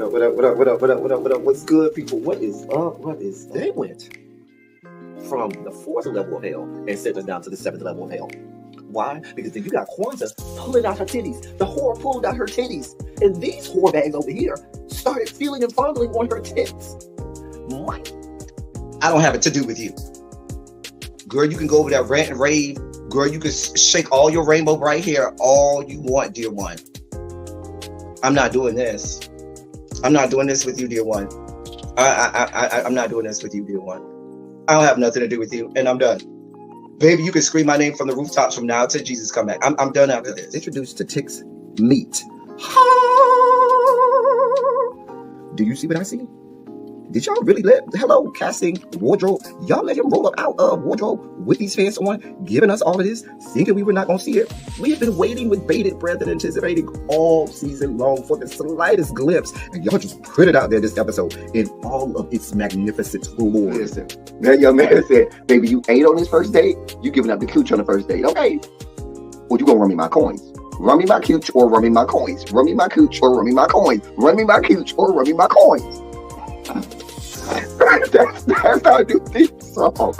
up, what up, what up, what up, what up, what up, what up? What's good, people? What is up? What is up? They went from the fourth level of hell and sent us down to the seventh level of hell. Why? Because then you got Kwanzaa pulling out her titties. The whore pulled out her titties. And these whore bags over here started feeling and fondling on her tits. Mike, I don't have it to do with you. Girl, you can go over there, rant and rave. Girl, you can shake all your rainbow bright hair all you want, dear one. I'm not doing this. I'm not doing this with you, dear one. I'm not doing this with you, dear one. I don't have nothing to do with you, and I'm done. Baby, you can scream my name from the rooftops from now till Jesus come back. I'm done after this. Introduced to Tick's meat. Do you see what I see? Did y'all really let, hello, casting wardrobe, y'all let him roll up out of wardrobe with these fans on, giving us all of this, thinking we were not going to see it? We have been waiting with bated breath and anticipating all season long for the slightest glimpse, and y'all just put it out there this episode in all of its magnificent glory. Listen, that young man said, baby, you ate on this first date, you giving up the cooch on the first date, okay? Or you gonna run me my coins? Run me my cooch or run me my coins? Run me my cooch or run me my coins? Run me my cooch or run me my coins? That's our new theme song.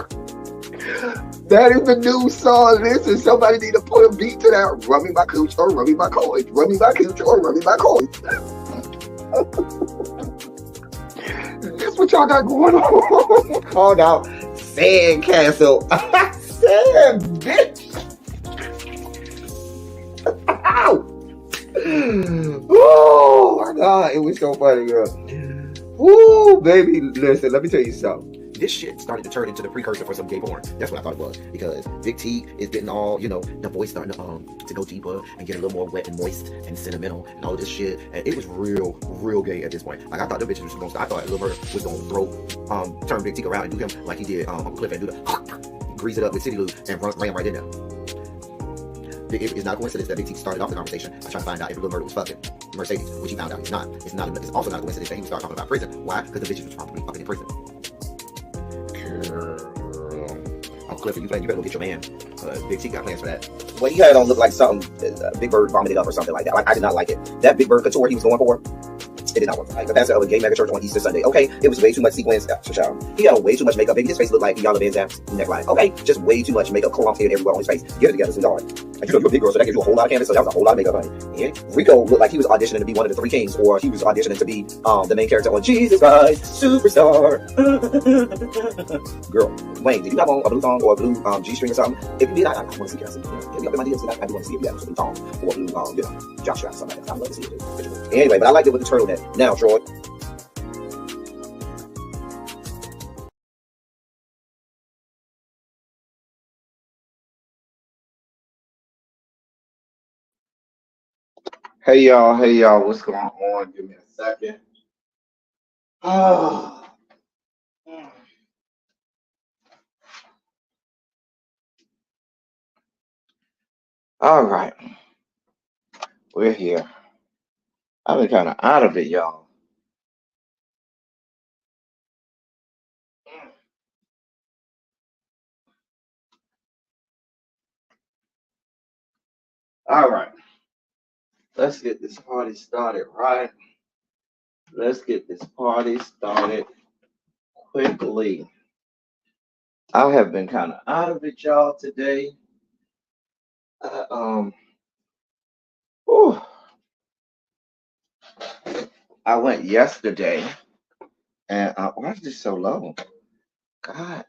That is the new song. Listen, somebody need to put a beat to that. Run me my cooch or run me my coins. Run me my cooch or run me my coins. That's what y'all got going on. Called out Sandcastle. Sand, bitch. Ow. Oh my God, it was so funny, girl. Woo, baby, listen, let me tell you something. This shit started to turn into the precursor for some gay porn. That's what I thought it was. Because Big T is getting all, the voice starting to go deeper and get a little more wet and moist and sentimental and all this shit. And it was real gay at this point. Like, I thought the bitches was gonna, I thought Lil Murder was gonna turn Big T around and do him like he did Uncle Cliff and do the grease it up with City Lou and ran right in there. It's not a coincidence that Big T started off the conversation by trying to find out if Lil Murder was fucking Mercedes, which he found out he's not. It's also not a coincidence that he would start talking about prison. Why? Because the bitches was probably fucking in prison. Girl. Uncle Cliff, you better go get your man. Big T got plans for that. Well, he had it on look like something Big Bird vomited up or something like that. Like, I did not like it. That Big Bird couture he was going for, it did not work. Like the pastor of a gay mega church on Easter Sunday. Okay, it was way too much sequins. He had way too much makeup. Baby, his face looked like Yala Van Zam's neckline. Okay, just way too much makeup, clumped here everywhere on his face. Get it together, sweetheart. And you're a big girl, so that gives you a whole lot of canvas. So that was a whole lot of makeup, honey. Yeah. Rico looked like he was auditioning to be one of the three kings, or he was auditioning to be the main character on Jesus Christ Superstar. Girl, Wayne, did you have on a blue thong or a blue G-string or something? If you did, I want to see it. If you have my DMs, I do want to see if you have a blue thong or a blue Joshua or something like that. I'd love to see it. Anyway, but I liked it with the turtleneck. Now, Troy. Hey y'all, what's going on? Give me a second. Oh. All right, we're here. I've been kind of out of it, y'all. All right. Let's get this party started, right? Let's get this party started quickly. I have been kind of out of it, y'all, today. Whew. I went yesterday, and why is this so low? God.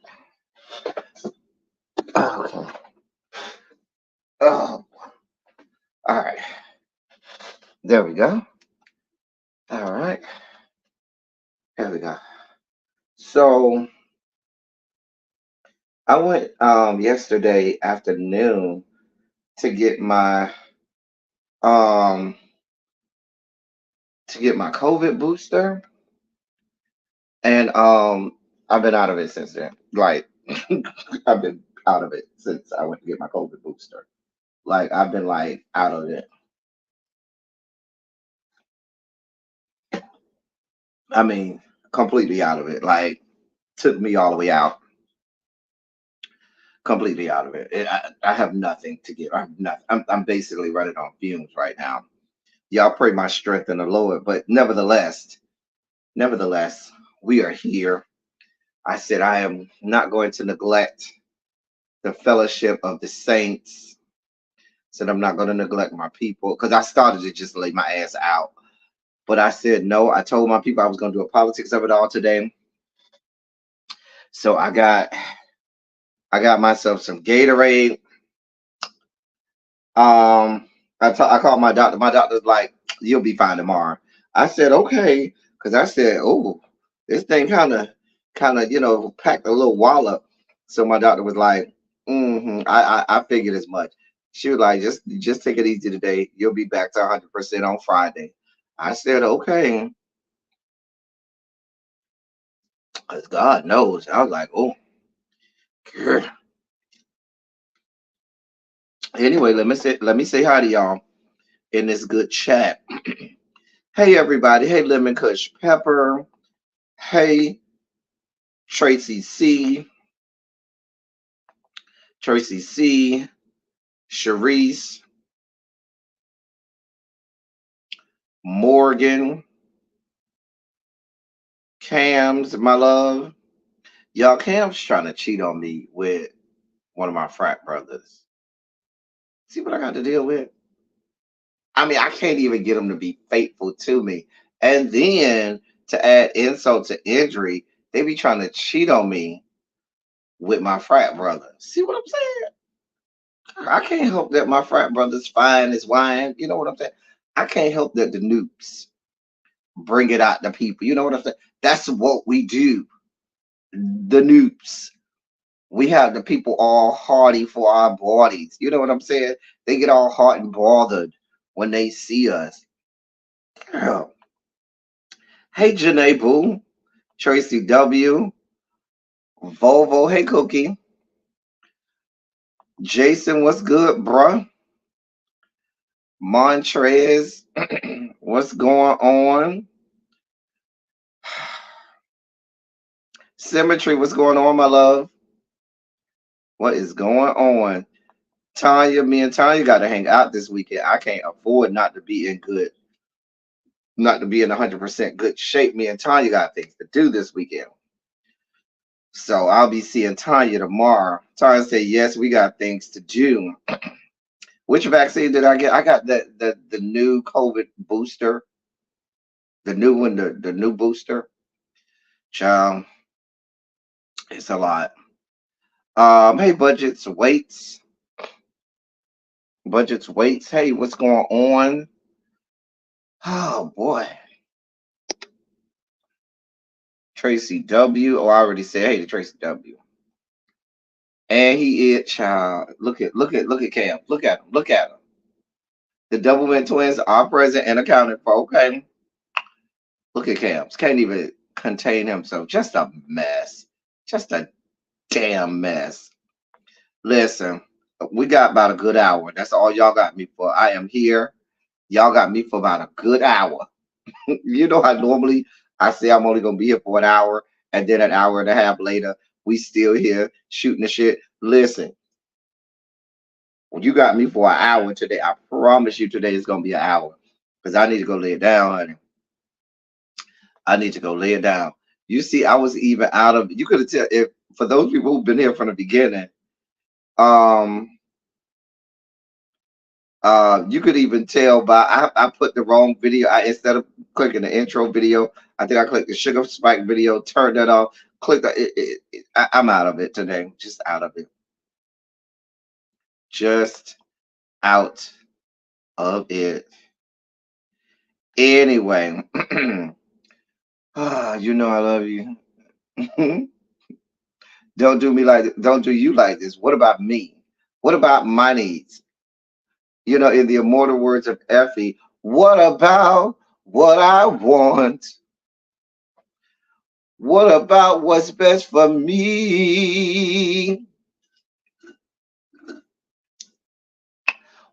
Okay. Oh. All right. There we go. All right. Here we go. So I went yesterday afternoon to get my COVID booster, and I've been out of it since then. Like I've been out of it since I went to get my COVID booster. Like I've been like out of it. I mean, completely out of it. Like, took me all the way out. Completely out of it. I have nothing to give. I have nothing. I'm basically running on fumes right now. Y'all pray my strength in the Lord, but nevertheless, Nevertheless, we are here. I said I am not going to neglect the fellowship of the saints. Said I'm not going to neglect my people because I started to just lay my ass out. But I said no. I told my people I was going to do a politics of it all today. So I got myself some Gatorade. I called my doctor. My doctor's like, "You'll be fine tomorrow." I said, "Okay," because I said, "Oh, this thing kind of, packed a little wallop." So my doctor was like, I figured as much. She was like, "Just take it easy today. You'll be back to 100% on Friday." I said, "Okay," because God knows. I was like, "Oh, girl." Anyway, let me say hi to y'all in this good chat. Hey everybody. Hey Lemon Kush Pepper. Hey Tracy C. Tracy C. Sharice. Morgan. Cams, my love. Y'all, Cam's trying to cheat on me with one of my frat brothers. See what I got to deal with? I mean, I can't even get him to be faithful to me. And then to add insult to injury, they be trying to cheat on me with my frat brother. See what I'm saying? I can't help that my frat brother's fine as wine. You know what I'm saying? I can't help that the noobs bring it out to people. You know what I'm saying? That's what we do. The noobs. We have the people all hardy for our bodies. You know what I'm saying? They get all hot and bothered when they see us. Girl. Hey, Janae Boo, Tracy W, Volvo. Hey, Cookie. Jason, what's good, bruh? Montrez, what's going on? Symmetry, what's going on, my love? What is going on? Tanya, me and Tanya got to hang out this weekend. I can't afford not to be in 100% good shape. Me and Tanya got things to do this weekend. So I'll be seeing Tanya tomorrow. Tanya said, yes, we got things to do. Which vaccine did I get? I got the new COVID booster. The new one, the new booster. Child, it's a lot. Hey, budgets, weights. Budgets, weights. Hey, what's going on? Oh boy. Tracy W. Oh, I already said hey to Tracy W. And he is child. Look at Cam. Look at him. Look at him. The Doublemint twins are present and accounted for. Okay. Look at Cam's. Can't even contain himself. Just a mess. Just a damn mess. Listen, we got about a good hour. That's all y'all got me for. I am here. Y'all got me for about a good hour. You know how normally I say I'm only gonna be here for an hour, and then an hour and a half later, we still here shooting the shit. Listen, when you got me for an hour today, I promise you today is gonna be an hour. Because I need to go lay it down, honey. I need to go lay it down. You see, I was even out of you could have tell if for those people who've been here from the beginning, um you could even tell by I put the wrong video. I instead of clicking the intro video, I think I clicked the sugar spike video, turned that off, clicked I'm out of it today. Just out of it. Just out of it. Anyway. You know I love you. Don't do you like this. What about me? What about my needs? In the immortal words of Effie, what about what I want? What about what's best for me?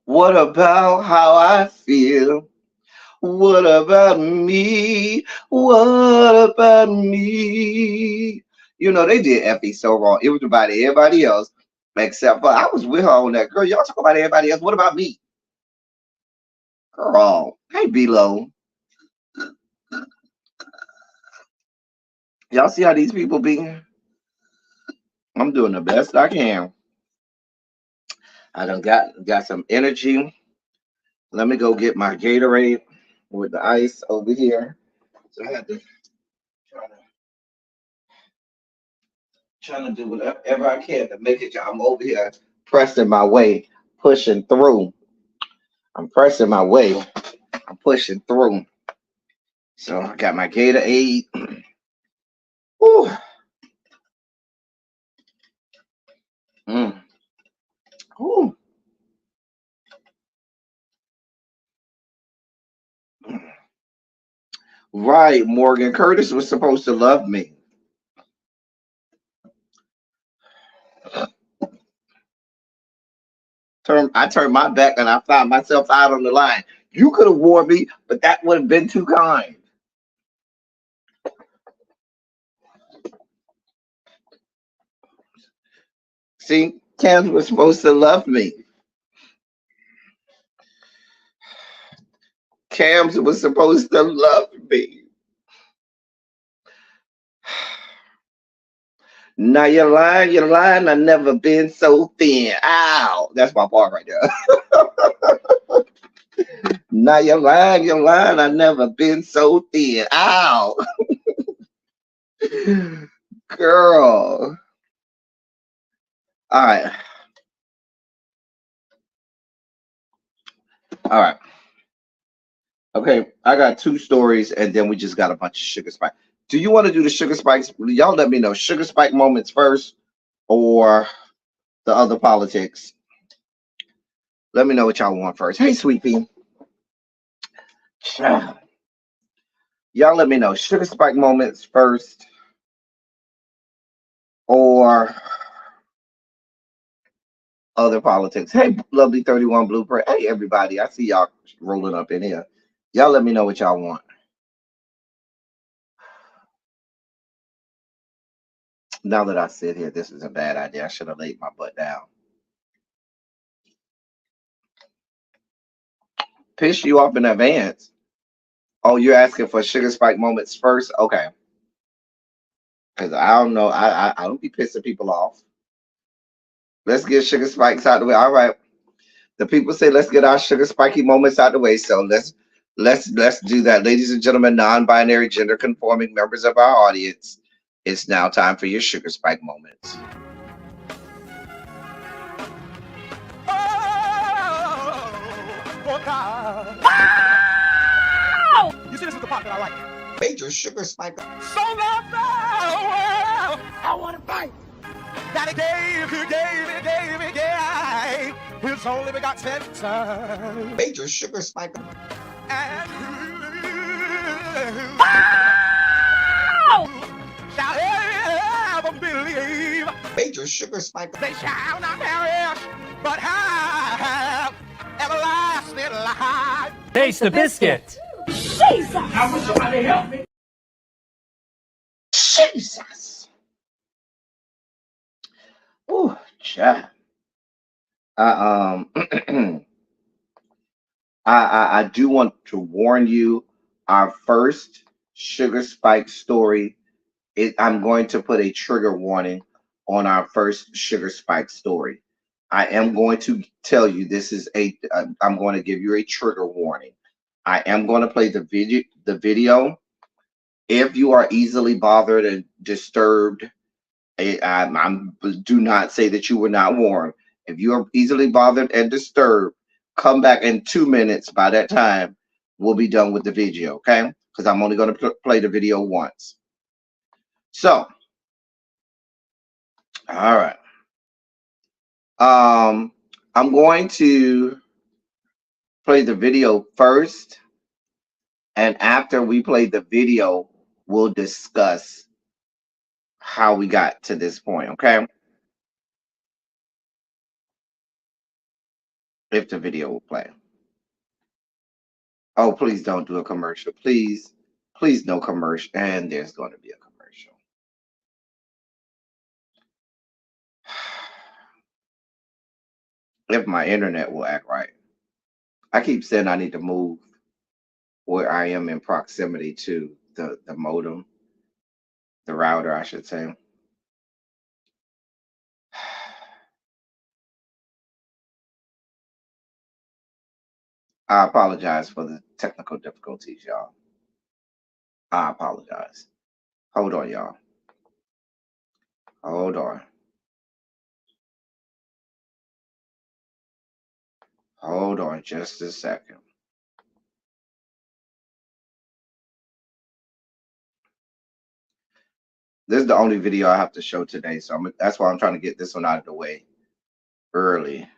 What about how I feel? What about me? What about me? They did Effie so wrong. It was about everybody else, except for I was with her on that. Girl, y'all talk about everybody else. What about me? Girl, hey, Below. Y'all see how these people be? I'm doing the best I can. I done got some energy. Let me go get my Gatorade with the ice over here. So I had to try to, trying to do whatever I can to make it. I'm over here pressing my way, pushing through. I'm pressing my way. I'm pushing through. So I got my Gatorade. Whew. Mm. Whew. Right, Morgan Curtis was supposed to love me. I turned my back and I found myself out on the line. You could have warned me, but that would have been too kind. See, Cam was supposed to love me. Cams was supposed to love me. Now you're lying. I never been so thin. Ow, that's my part right there. Now you're lying. I never been so thin. Ow, girl. All right, all right. Okay, I got two stories, and then we just got a bunch of sugar spikes. Do you want to do the sugar spikes? Y'all let me know. Sugar spike moments first, or the other politics? Let me know what y'all want first. Hey, sweet pea. Y'all let me know. Sugar spike moments first, or other politics? Hey, lovely 31 blueprint. Hey, everybody. I see y'all rolling up in here. Y'all let me know what y'all want. Now that I sit here, this is a bad idea. I should have laid my butt down. Piss you off in advance. Oh, you're asking for sugar spike moments first? Okay. Because I don't know. I don't be pissing people off. Let's get sugar spikes out the way. All right. The people say let's get our sugar spiky moments out the way. So let's do that. Ladies and gentlemen, non-binary gender conforming members of our audience. It's now time for your sugar spike moments. Oh, God. You see, this is the part that I like. Major sugar spike. So love the world. I want to fight. That he gave his only begotten son. Major sugar spike. And shall ever believe. Major sugar spike. They shall not perish, but have everlasting life. Taste the biscuit. Jesus! I wish somebody help me. Jesus. Oh, child. I I do want to warn you. Our first sugar spike story. I'm going to put a trigger warning on our first sugar spike story. I am going to tell you this is I'm going to give you a trigger warning. I am going to play the video. The video. If you are easily bothered and disturbed, do not say that you were not warned. If you are easily bothered and disturbed, come back in 2 minutes. By that time, we'll be done with the video. Okay? Because I'm only going to play the video once. So, all right. I'm going to play the video first, and after we play the video, we'll discuss how we got to this point, okay? If the video will play. Oh, please don't do a commercial. Please, please no commercial. And there's going to be a commercial. If my internet will act right. I keep saying I need to move where I am in proximity to the modem. the router, I should say. I apologize for the technical difficulties, y'all. I apologize. Hold on, y'all. Hold on. Hold on just a second. This is the only video I have to show today, so that's why I'm trying to get this one out of the way early.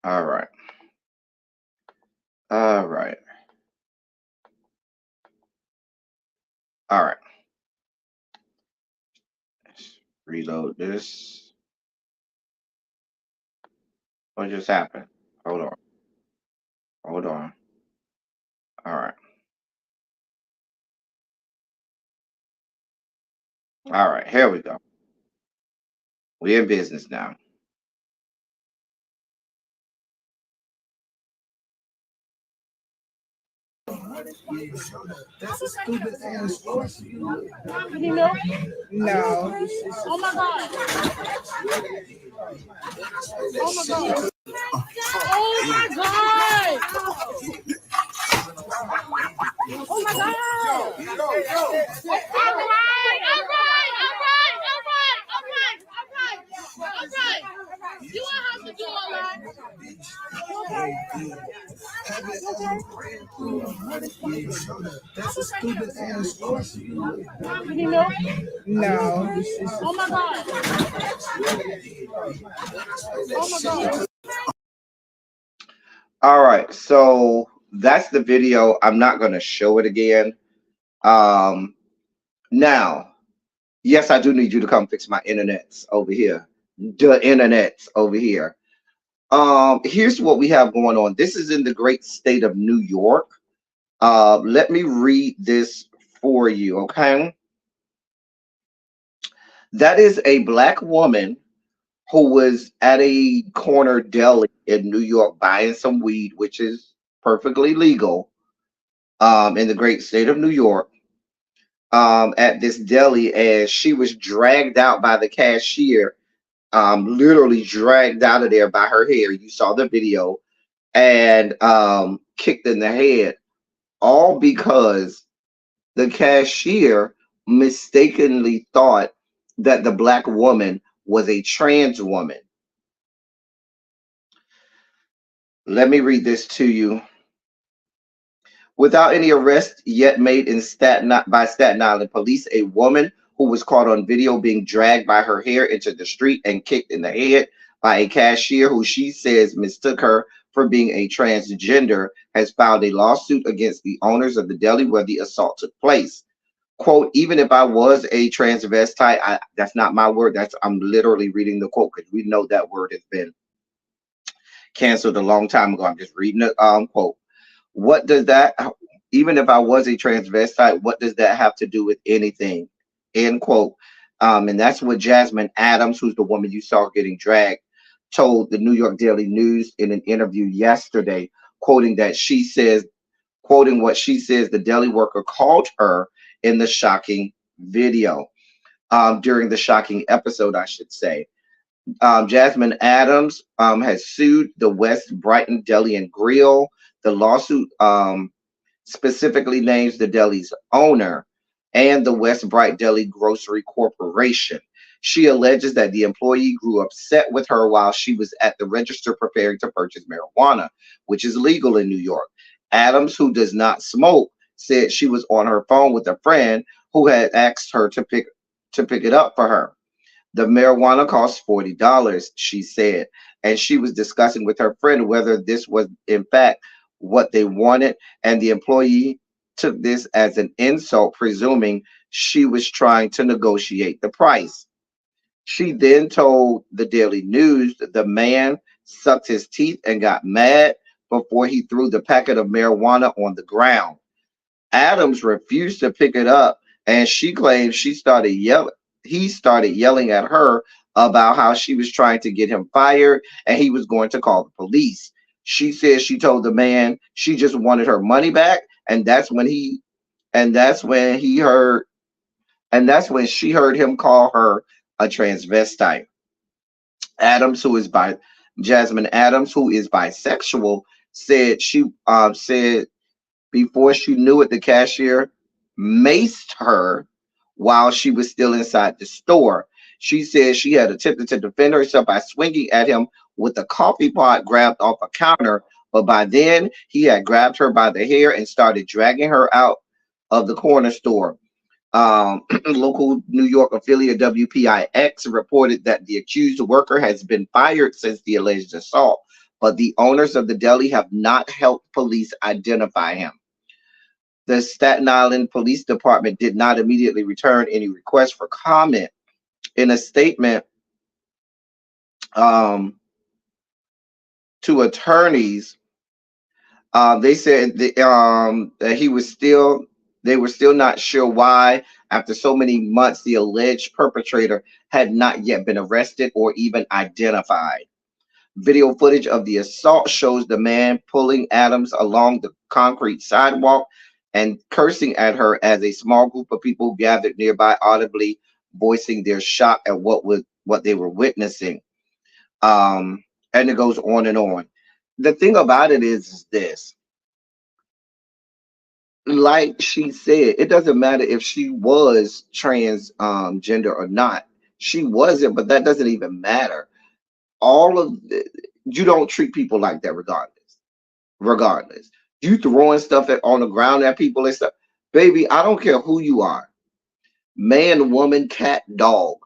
All right. All right. All right. Let's reload this. What just happened? Hold on. Hold on. All right. All right. Here we go. We're in business now. That's a stupid ass horse. You know? No. Oh my god. Oh my god. Oh my god. Oh my god. All right. You don't have to do all that. That's a stupid ass horse. You know? No. Oh my god. Oh my god. All right. So that's the video. I'm not going to show it again. Now, yes, I do need you to come fix my internets over here. The internets over here. Here's what we have going on. This is in the great state of New York. Let me read this for you, okay? That is a black woman who was at a corner deli in New York buying some weed, which is perfectly legal in the great state of New York. At this deli, as she was dragged out by the cashier, literally dragged out of there by her hair. You saw the video, and kicked in the head, all because the cashier mistakenly thought that the black woman was a trans woman. Let me read this to you. Without any arrest yet made in by Staten Island police, a woman who was caught on video being dragged by her hair into the street and kicked in the head by a cashier who she says mistook her for being a transgender has filed a lawsuit against the owners of the deli where the assault took place. Quote, even if I was a transvestite, that's not my word. I'm literally reading the quote because we know that word has been canceled a long time ago. I'm just reading the quote. What does that, even if I was a transvestite, what does that have to do with anything? End quote. And that's what Jasmine Adams, who's the woman you saw getting dragged, told the New York Daily News in an interview yesterday, quoting what she says the deli worker called her in the shocking video, during the shocking episode, I should say. Jasmine Adams has sued the West Brighton Deli and Grill. The lawsuit specifically names the deli's owner and the West Bright Deli Grocery Corporation. She alleges that the employee grew upset with her while she was at the register preparing to purchase marijuana, which is legal in New York. Adams, who does not smoke, said she was on her phone with a friend who had asked her to pick it up for her. The marijuana cost $40, she said, and she was discussing with her friend whether this was in fact what they wanted, and the employee took this as an insult, presuming she was trying to negotiate the price. She then told the Daily News that the man sucked his teeth and got mad before he threw the packet of marijuana on the ground. Adams refused to pick it up, and she claims he started yelling at her about how she was trying to get him fired and he was going to call the police. She says she told the man she just wanted her money back, and that's when he And that's when he heard, and that's when she heard him call her a transvestite. Adams, who is by Jasmine Adams, who is bisexual, said before she knew it, the cashier maced her while she was still inside the store. She said she had attempted to defend herself by swinging at him with a coffee pot grabbed off a counter, but by then he had grabbed her by the hair and started dragging her out of the corner store. Local New York affiliate WPIX reported that the accused worker has been fired since the alleged assault, but the owners of the deli have not helped police identify him. The Staten Island Police Department did not immediately return any requests for comment. In a statement um, to attorneys, they said that they were still not sure why, after so many months, the alleged perpetrator had not yet been arrested or even identified. Video footage of the assault shows the man pulling Adams along the concrete sidewalk and cursing at her as a small group of people gathered nearby, audibly voicing their shock at what they were witnessing. Um, and it goes on and on. The thing about it is this: like she said, it doesn't matter if she was gender or not. She wasn't, but that doesn't even matter. All of you don't treat people like that regardless. You throwing stuff on the ground at people and stuff. Baby, I don't care who you are. Man, woman, cat, dog.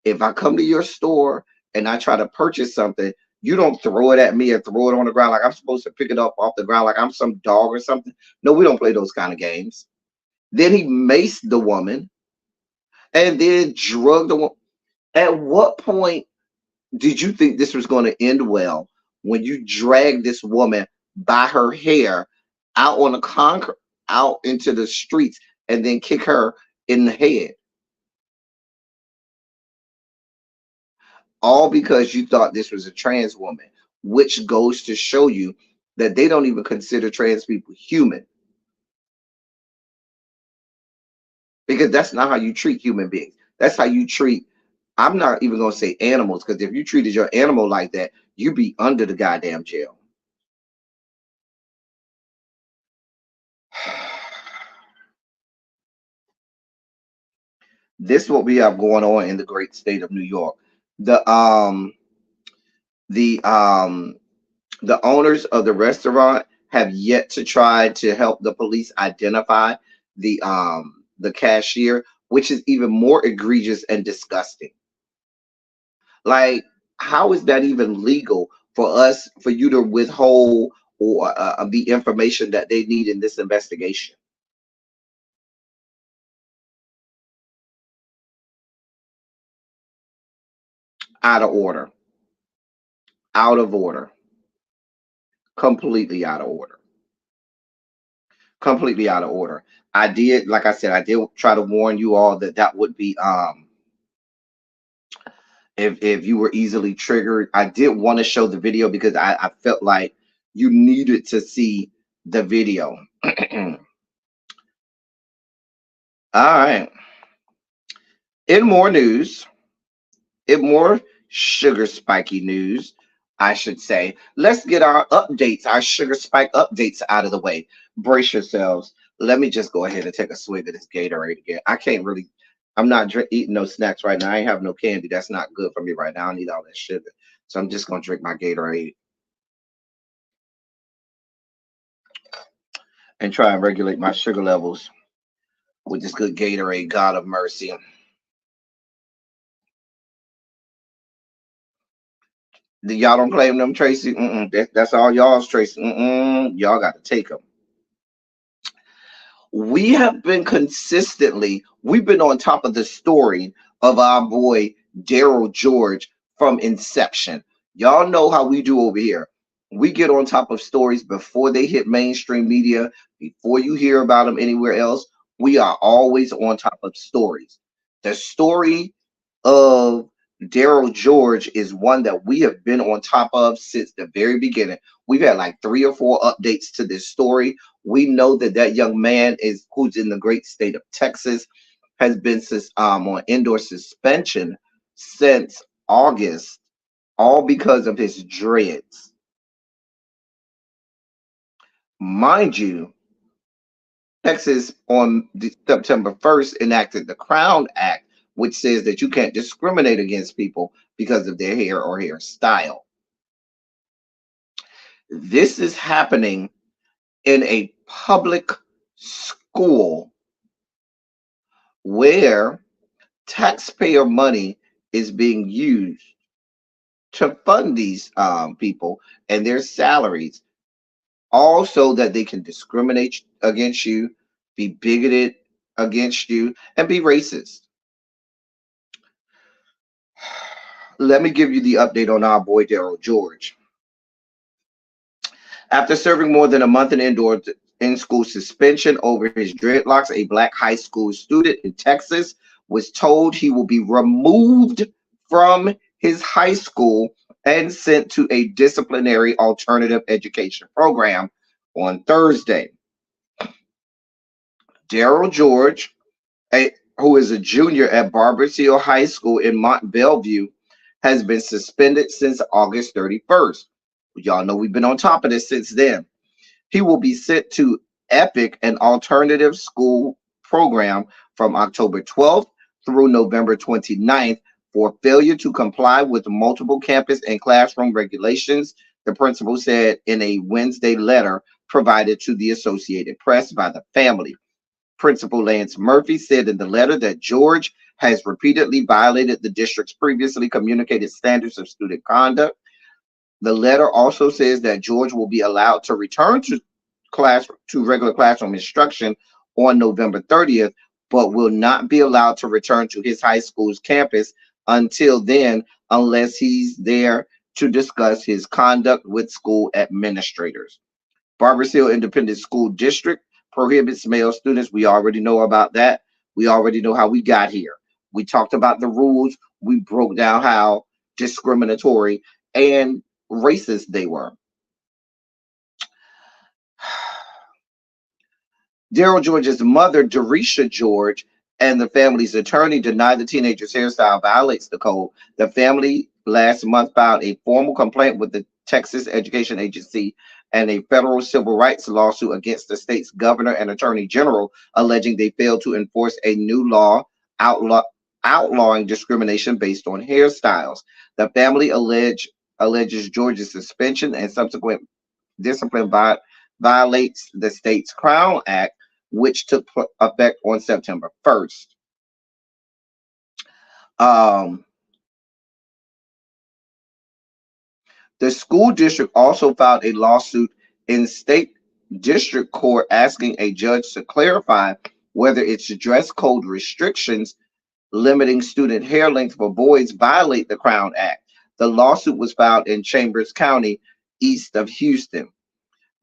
If I come to your store and I try to purchase something, you don't throw it at me and throw it on the ground like I'm supposed to pick it up off the ground like I'm some dog or something. No, we don't play those kind of games. Then he maced the woman and then drugged the woman. At what point did you think this was going to end well when you dragged this woman by her hair out on the concrete, out into the streets, and then kick her in the head? All because you thought this was a trans woman, which goes to show you that they don't even consider trans people human, because that's not how you treat human beings. That's how you treat, I'm not even going to say animals, because if you treated your animal like that, you'd be under the goddamn jail. This is what we have going on in the great state of New York. The the um the owners of the restaurant have yet to try to help the police identify the cashier, which is even more egregious and disgusting. Like, how is that even legal for you to withhold or the information that they need in this investigation? Out of order, out of order, completely out of order, completely out of order. I did, like I said, I did try to warn you all that that would be if you were easily triggered. I did want to show the video because I felt like you needed to see the video. All right. In more news, in more sugar spiky news, I should say, let's get our updates, our sugar spike updates out of the way. Brace yourselves. Let me just go ahead and take a swig of this Gatorade again. I can't really, I'm not eating no snacks right now. I ain't have no candy. That's not good for me right now. I need all that sugar. So I'm just going to drink my Gatorade and try and regulate my sugar levels with this good Gatorade. God of mercy. Y'all don't claim them, Tracy. That's all y'all's, Tracy. Y'all got to take them. We have been we've been on top of the story of our boy Daryl George from inception. Y'all know how we do over here. We get on top of stories before they hit mainstream media, before you hear about them anywhere else. We are always on top of stories. The story of Daryl George is one that we have been on top of since the very beginning. We've had like 3 or 4 updates to this story. We know that that young man is who's in the great state of Texas has been on indoor suspension since August, all because of his dreads. Mind you, Texas on September 1st enacted the Crown Act, which says that you can't discriminate against people because of their hair or hairstyle. This is happening in a public school where taxpayer money is being used to fund these people and their salaries, also that they can discriminate against you, be bigoted against you, and be racist. Let me give you the update on our boy Daryl George. After serving more than a month in indoor in school suspension over his dreadlocks, a black high school student in Texas was told he will be removed from his high school and sent to a disciplinary alternative education program on Thursday. Daryl George, who is a junior at Barbers Hill High School in Mont Bellevue, has been suspended since August 31st. Y'all know we've been on top of this since then. He will be sent to EPIC, an alternative school program, from October 12th through November 29th for failure to comply with multiple campus and classroom regulations, the principal said in a Wednesday letter provided to the Associated Press by the family. Principal Lance Murphy said in the letter that George has repeatedly violated the district's previously communicated standards of student conduct. The letter also says that George will be allowed to return to regular classroom instruction on November 30th, but will not be allowed to return to his high school's campus until then, unless he's there to discuss his conduct with school administrators. Barbers Hill Independent School District prohibits male students. We already know about that. We already know how we got here. We talked about the rules. We broke down how discriminatory and racist they were. Daryl George's mother, Derisha George, and the family's attorney denied the teenager's hairstyle violates the code. The family last month filed a formal complaint with the Texas Education Agency and a federal civil rights lawsuit against the state's governor and attorney general, alleging they failed to enforce a new law outlawing discrimination based on hairstyles. The family alleges George's suspension and subsequent discipline violates the state's Crown Act, which took effect on September 1st. The school district also filed a lawsuit in state district court asking a judge to clarify whether its dress code restrictions limiting student hair length for boys violate the Crown Act. The lawsuit was filed in Chambers County, east of Houston.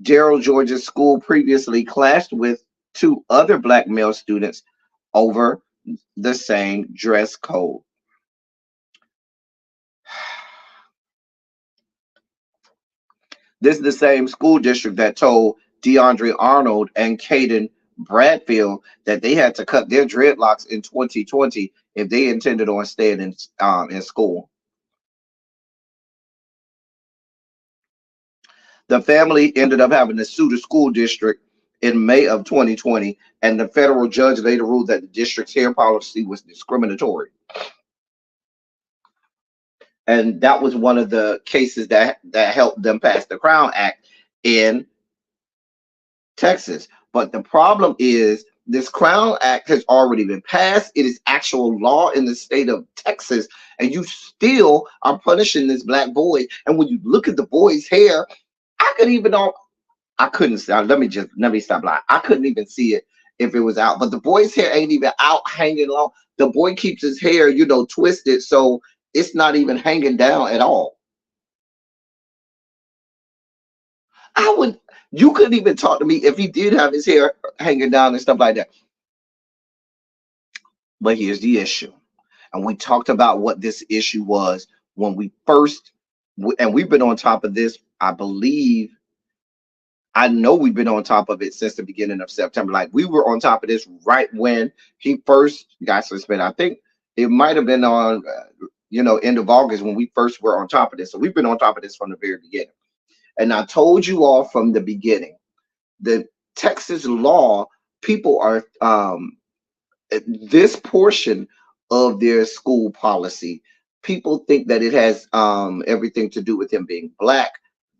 Daryl George's school previously clashed with two other black male students over the same dress code. This is the same school district that told DeAndre Arnold and Caden Bradfield that they had to cut their dreadlocks in 2020 if they intended on staying in school. The family ended up having to sue the school district in May of 2020, and the federal judge later ruled that the district's hair policy was discriminatory. And that was one of the cases that helped them pass the Crown Act in Texas. But the problem is this Crown Act has already been passed. It is actual law in the state of Texas, and you still are punishing this black boy. And when you look at the boy's hair, I couldn't let me stop lying. I couldn't even see it if it was out. But the boy's hair ain't even out hanging long. The boy keeps his hair, twisted, so it's not even hanging down at all. You couldn't even talk to me if he did have his hair hanging down and stuff like that. But here's the issue. And we talked about what this issue was when we first, and we've been on top of this, I believe, I know we've been on top of it since the beginning of September. Like we were on top of this right when he first got suspended. I think it might have been on, end of August when we first were on top of this. So we've been on top of this from the very beginning. And I told you all from the beginning, the Texas law, people are this portion of their school policy, people think that it has everything to do with him being black.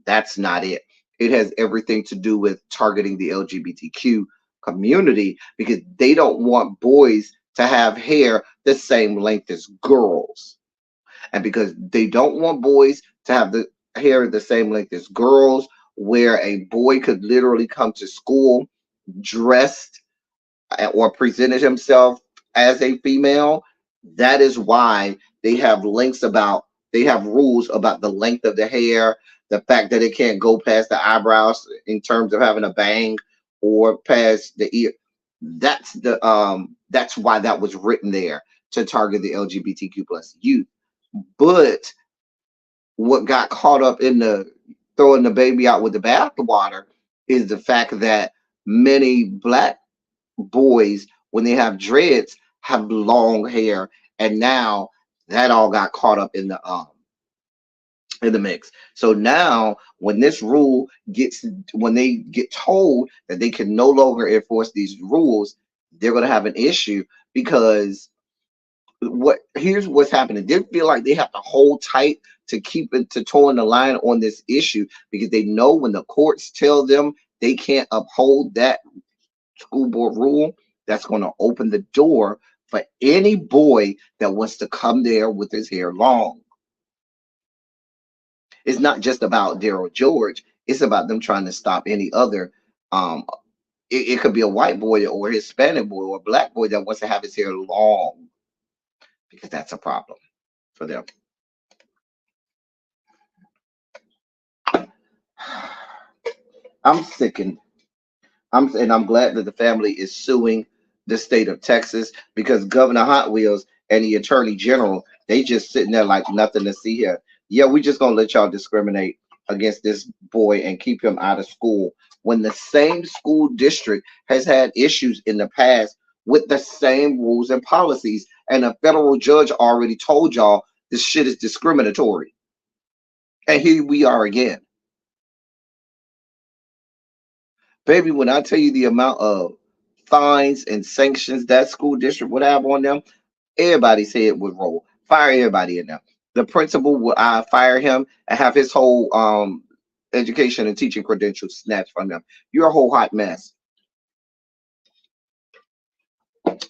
That's not it. It has everything to do with targeting the LGBTQ community because they don't want boys to have hair the same length as girls. And because they don't want boys to have the hair the same length as girls, where a boy could literally come to school dressed or presented himself as a female, that is why they have rules about the length of the hair, the fact that it can't go past the eyebrows in terms of having a bang or past the ear. That's why that was written there to target the LGBTQ plus youth. But what got caught up in the throwing the baby out with the bathwater is the fact that many black boys, when they have dreads, have long hair, and now that all got caught up in the mix. So now when this rule gets when they get told that they can no longer enforce these rules, they're going to have an issue because here's what's happening. They feel like they have to hold tight to keep it to towing the line on this issue because they know when the courts tell them they can't uphold that school board rule, that's going to open the door for any boy that wants to come there with his hair long. It's not just about Daryl George. It's about them trying to stop any other. Um, it could be a white boy or a Hispanic boy or a black boy that wants to have his hair long because that's a problem for them. I'm sickened. I'm glad that the family is suing the state of Texas because Governor Hot Wheels and the Attorney General, they just sitting there like nothing to see here. Yeah, we just gonna let y'all discriminate against this boy and keep him out of school when the same school district has had issues in the past with the same rules and policies, and a federal judge already told y'all this shit is discriminatory. And here we are again. Baby, when I tell you the amount of fines and sanctions that school district would have on them, everybody's head would roll. Fire everybody in there. The principal would fire him and have his whole education and teaching credentials snatched from them. You're a whole hot mess.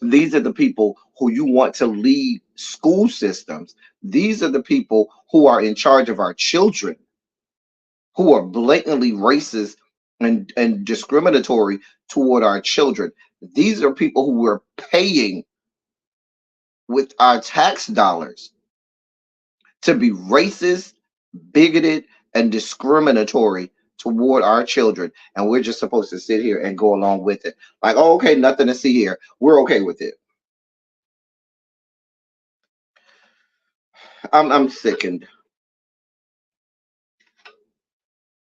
These are the people who you want to lead school systems. These are the people who are in charge of our children, who are blatantly racist and discriminatory toward our children. These are people who we're paying with our tax dollars to be racist, bigoted, and discriminatory toward our children. And we're just supposed to sit here and go along with it. Like, oh, okay, nothing to see here. We're okay with it. I'm sickened.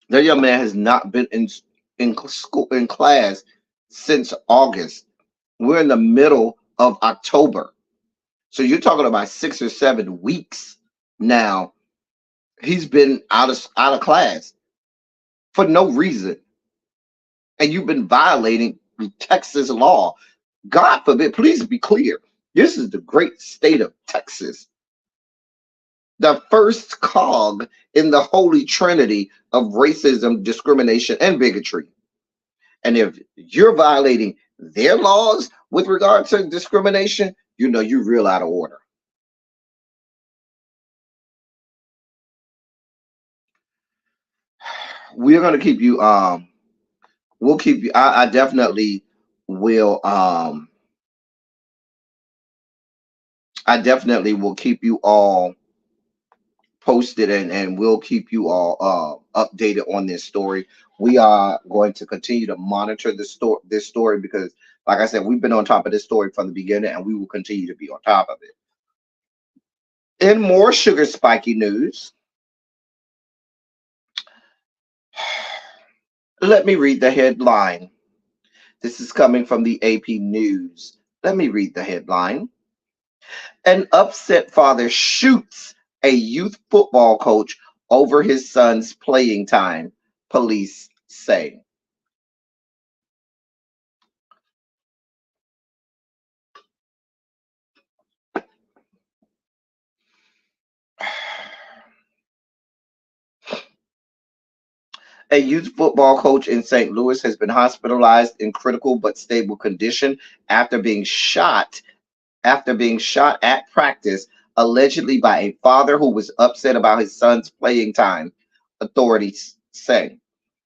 That young man has not been in school in class since August. We're in the middle of October. So you're talking about 6 or 7 weeks now. He's been out of class for no reason. And you've been violating Texas law. God forbid, please be clear. This is the great state of Texas, the first cog in the holy trinity of racism, discrimination, and bigotry. And if you're violating their laws with regard to discrimination, you know you're real out of order. We're gonna keep you we'll keep you I definitely will I definitely will keep you all posted and we'll keep you all updated on this story. We are going to continue to monitor this story because like I said, we've been on top of this story from the beginning and we will continue to be on top of it. In more sugar spiky news, Let me read the headline. This is coming from the AP News. Let me read the headline. An upset father shoots a youth football coach over his son's playing time, police say. A youth football coach in St. Louis has been hospitalized in critical but stable condition after being shot at practice, allegedly by a father who was upset about his son's playing time, authorities say.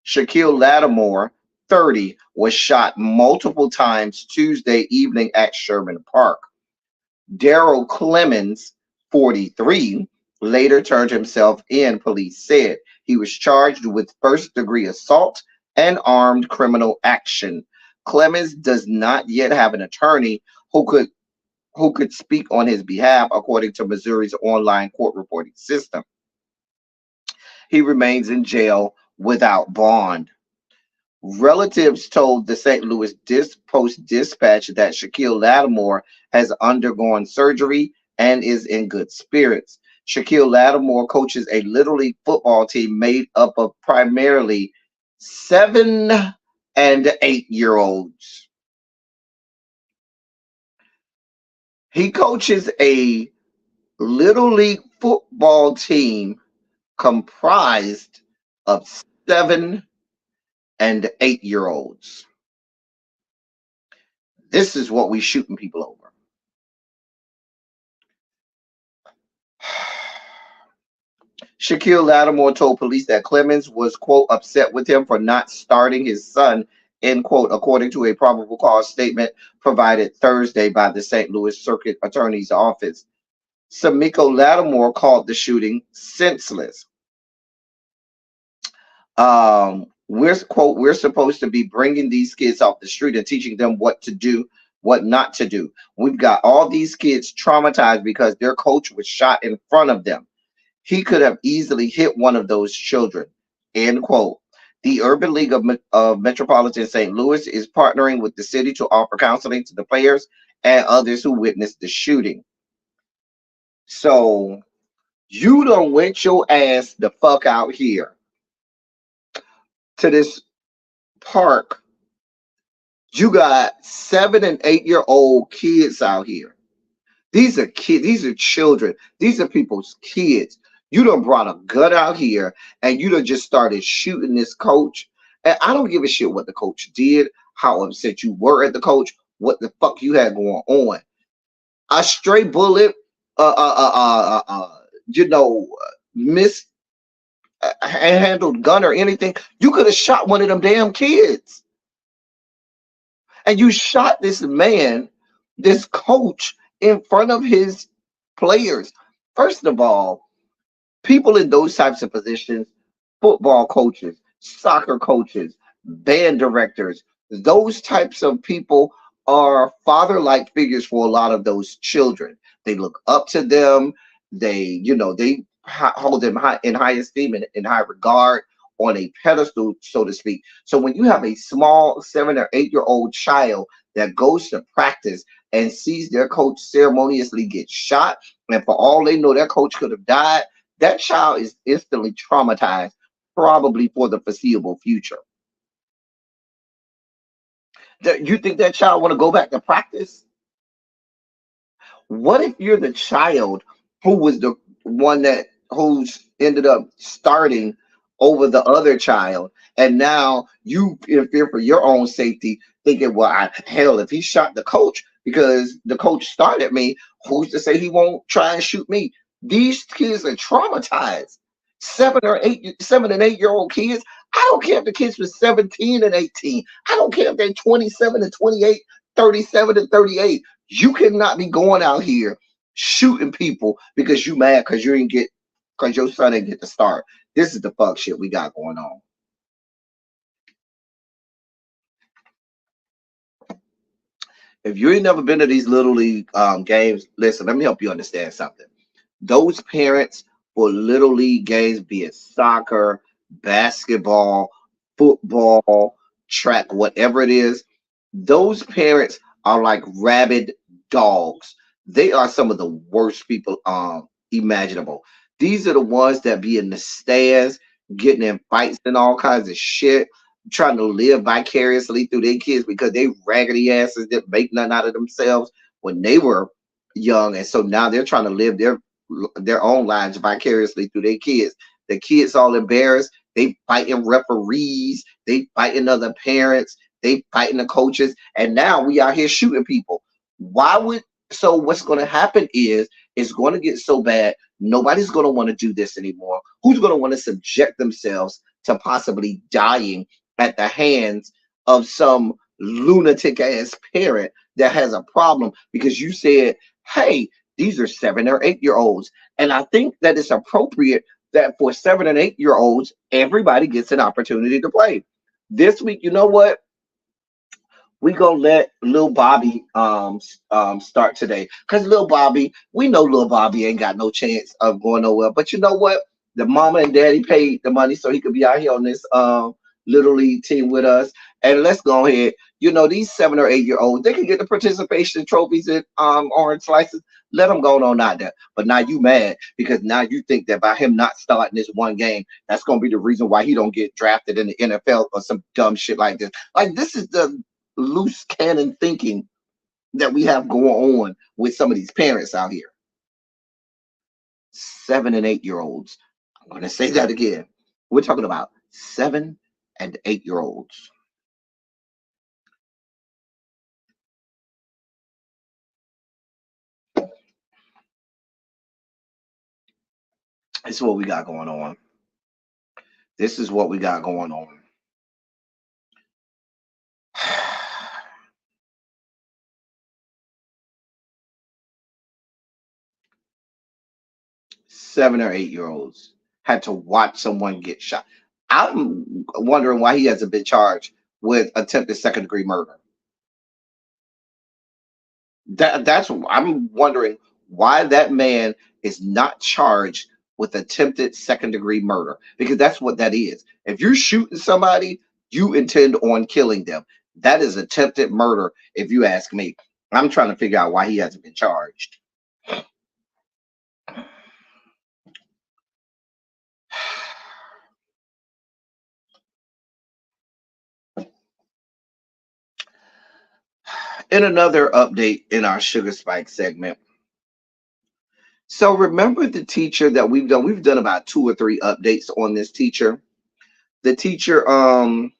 Shaquille Lattimore, 30, was shot multiple times Tuesday evening at Sherman Park. Daryl Clemens, 43, later turned himself in, police said. He was charged with first degree assault and armed criminal action. Clemens does not yet have an attorney who could speak on his behalf, according to Missouri's online court reporting system. He remains in jail without bond. Relatives told the St. Louis Post Dispatch that Shaquille Lattimore has undergone surgery and is in good spirits. Shaquille Lattimore coaches a Little League football team made up of primarily 7 and 8 year olds. He coaches a Little League football team comprised of 7 and 8 year olds. This is what we shooting people over. Shaquille Lattimore told police that Clemens was, quote, upset with him for not starting his son, end quote, according to a probable cause statement provided Thursday by the St. Louis Circuit Attorney's Office. Samiko Lattimore called the shooting senseless. We're supposed to be bringing these kids off the street and teaching them what to do, what not to do. We've got all these kids traumatized because their coach was shot in front of them. He could have easily hit one of those children, end quote. The Urban League of Metropolitan St. Louis is partnering with the city to offer counseling to the players and others who witnessed the shooting. So you don't went your ass the fuck out here to this park. You got 7 and 8 year old kids out here. These are kids, these are children, these are people's kids. You done brought a gun out here and you done just started shooting this coach. And I don't give a shit what the coach did, how upset you were at the coach, what the fuck you had going on. A stray bullet, you know, mishandled gun or anything, you could have shot one of them damn kids. And you shot this man, this coach, in front of his players. First of all, people in those types of positions, football coaches, soccer coaches, band directors, those types of people are father-like figures for a lot of those children. They look up to them. They hold them in high esteem and in high regard, on a pedestal, so to speak. So when you have a small 7 or 8 year old child that goes to practice and sees their coach ceremoniously get shot, and for all they know, that coach could have died, that child is instantly traumatized, probably for the foreseeable future. You think that child want to go back to practice? What if you're the child who was the one who's ended up starting over the other child, and now you in fear for your own safety, thinking, well, hell, if he shot the coach because the coach started me, who's to say he won't try and shoot me? These kids are traumatized. 7 and 8 year old kids. I don't care if the kids were 17 and 18. I don't care if they're 27 and 28, 37 and 38. You cannot be going out here shooting people because you mad because your son didn't get the start. This is the fuck shit we got going on. If you ain't never been to these little league games, listen, let me help you understand something. Those parents for little league games, be it soccer, basketball, football, track, whatever it is, those parents are like rabid dogs. They are some of the worst people imaginable. These are the ones that be in the stands, getting in fights and all kinds of shit, trying to live vicariously through their kids because they raggedy asses that make nothing out of themselves when they were young, and so now they're trying to live their own lives vicariously through their kids. The kids all embarrassed. They fighting referees. They fighting other parents. They fighting the coaches, and now we out here shooting people. Why would so? What's going to happen is it's going to get so bad. Nobody's going to want to do this anymore. Who's going to want to subject themselves to possibly dying at the hands of some lunatic ass parent that has a problem because you said, "Hey, these are 7 or 8 year olds," and I think that it's appropriate that for 7 and 8 year olds, everybody gets an opportunity to play. This week, you know what? We gonna let Lil Bobby start today because Lil Bobby, we know Lil Bobby ain't got no chance of going nowhere. But you know what? The mama and daddy paid the money so he could be out here on this little league team with us. And let's go ahead. You know, these 7 or 8 year olds, they can get the participation trophies and orange slices. Let them go on out there. But now you mad because now you think that by him not starting this one game, that's gonna be the reason why he don't get drafted in the NFL or some dumb shit like this. Like this is the loose cannon thinking that we have going on with some of these parents out here. 7 and 8 year olds. I'm going to say that again. We're talking about 7 and 8 year olds. This is what we got going on. This is what we got going on. 7 or 8 year olds had to watch someone get shot. I'm wondering why he hasn't been charged with attempted second degree murder. That's I'm wondering why that man is not charged with attempted second degree murder because that's what that is. If you're shooting somebody, you intend on killing them. That is attempted murder, if you ask me. I'm trying to figure out why he hasn't been charged. In another update in our Sugar Spike segment. So remember the teacher that we've done about 2 or 3 updates on this teacher. The teacher Alyssa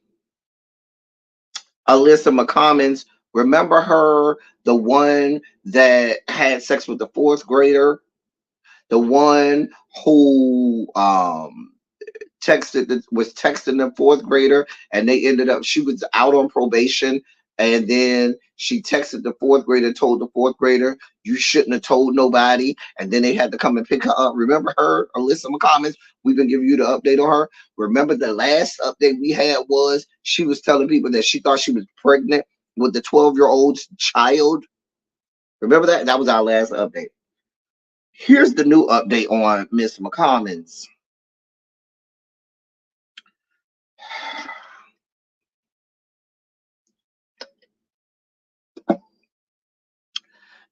McCommons, remember her, the one that had sex with the 4th grader, the one who was texting the 4th grader, and they ended up she was out on probation, and then she texted the 4th grader, told the 4th grader you shouldn't have told nobody, and then they had to come and pick her up. Remember her, Alyssa McCommons? We've been giving you the update on her. Remember the last update we had was she was telling people that she thought she was pregnant with the 12-year-old's child. Remember that? That was our last update. Here's the new update on Miss McCommons.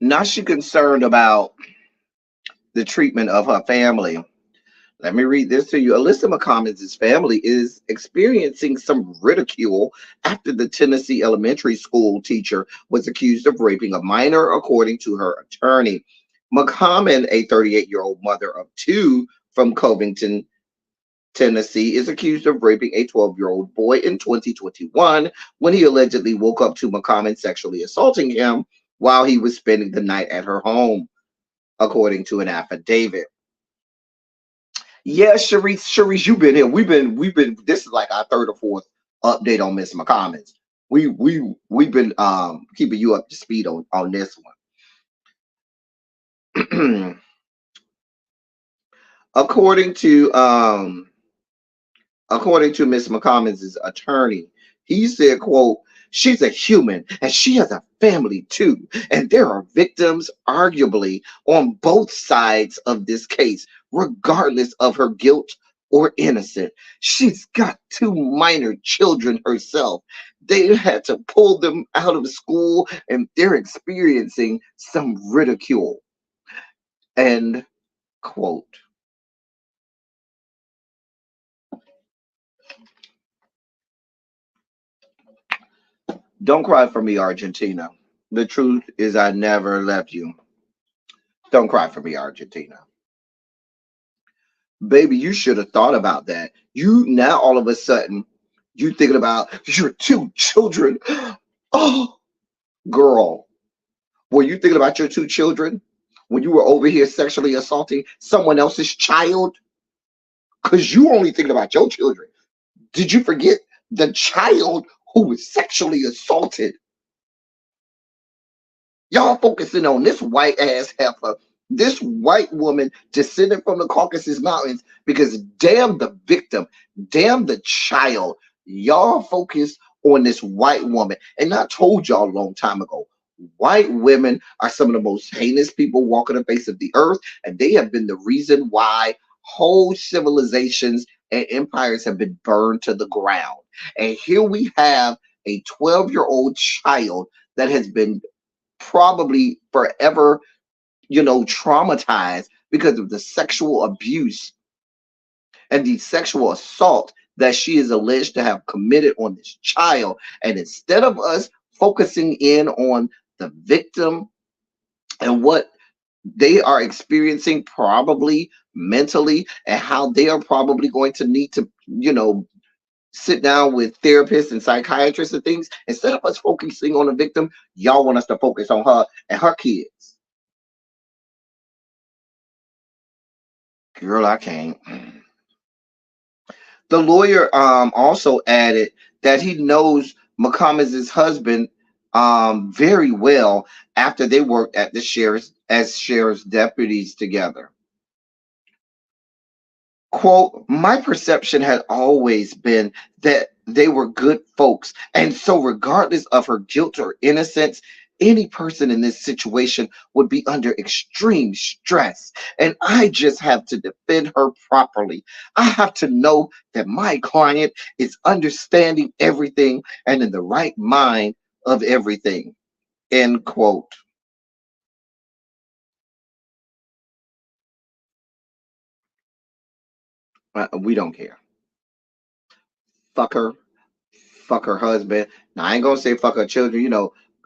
Now she's concerned about the treatment of her family. Let me read this to you. Alyssa McCommons' family is experiencing some ridicule after the Tennessee elementary school teacher was accused of raping a minor, according to her attorney. McCommon, a 38-year-old mother of 2 from Covington, Tennessee, is accused of raping a 12-year-old boy in 2021 when he allegedly woke up to McCommon sexually assaulting him while he was spending the night at her home, according to an affidavit. Yeah, Sharice, you've been here. We've been. This is like our 3rd or 4th update on Miss McCommons. We've been keeping you up to speed on this one. According to Miss McCommons' attorney, he said, quote, "She's a human and she has a family too. And there are victims, arguably, on both sides of this case, regardless of her guilt or innocent. She's got two minor children herself. They had to pull them out of school and they're experiencing some ridicule. End quote. Don't cry for me, Argentina. The truth is, I never left you. Don't cry for me, Argentina. Baby, you should have thought about that. You now all of a sudden, you thinking about your two children. Oh, girl, were you thinking about your two children when you were over here sexually assaulting someone else's child? Because you only thinking about your children. Did you forget the child who was sexually assaulted? Y'all focusing on this white ass heifer, this white woman descended from the Caucasus Mountains, because damn the victim, damn the child. Y'all focus on this white woman. And I told y'all a long time ago, white women are some of the most heinous people walking the face of the earth, and they have been the reason why whole civilizations and empires have been burned to the ground. And here we have a 12-year-old child that has been probably forever, traumatized because of the sexual abuse and the sexual assault that she is alleged to have committed on this child. And instead of us focusing in on the victim and what they are experiencing probably mentally and how they are probably going to need to, sit down with therapists and psychiatrists and things, instead of us focusing on the victim, y'all want us to focus on her and her kids. Girl, I can't. The lawyer also added that he knows McCommons' husband very well after they worked at the sheriff's deputies together. Quote, my perception had always been that they were good folks. And so, regardless of her guilt or innocence, any person in this situation would be under extreme stress. And I just have to defend her properly. I have to know that my client is understanding everything and in the right mind of everything. End quote. We don't care. Fuck her. Fuck her husband. Now I ain't gonna say fuck her children.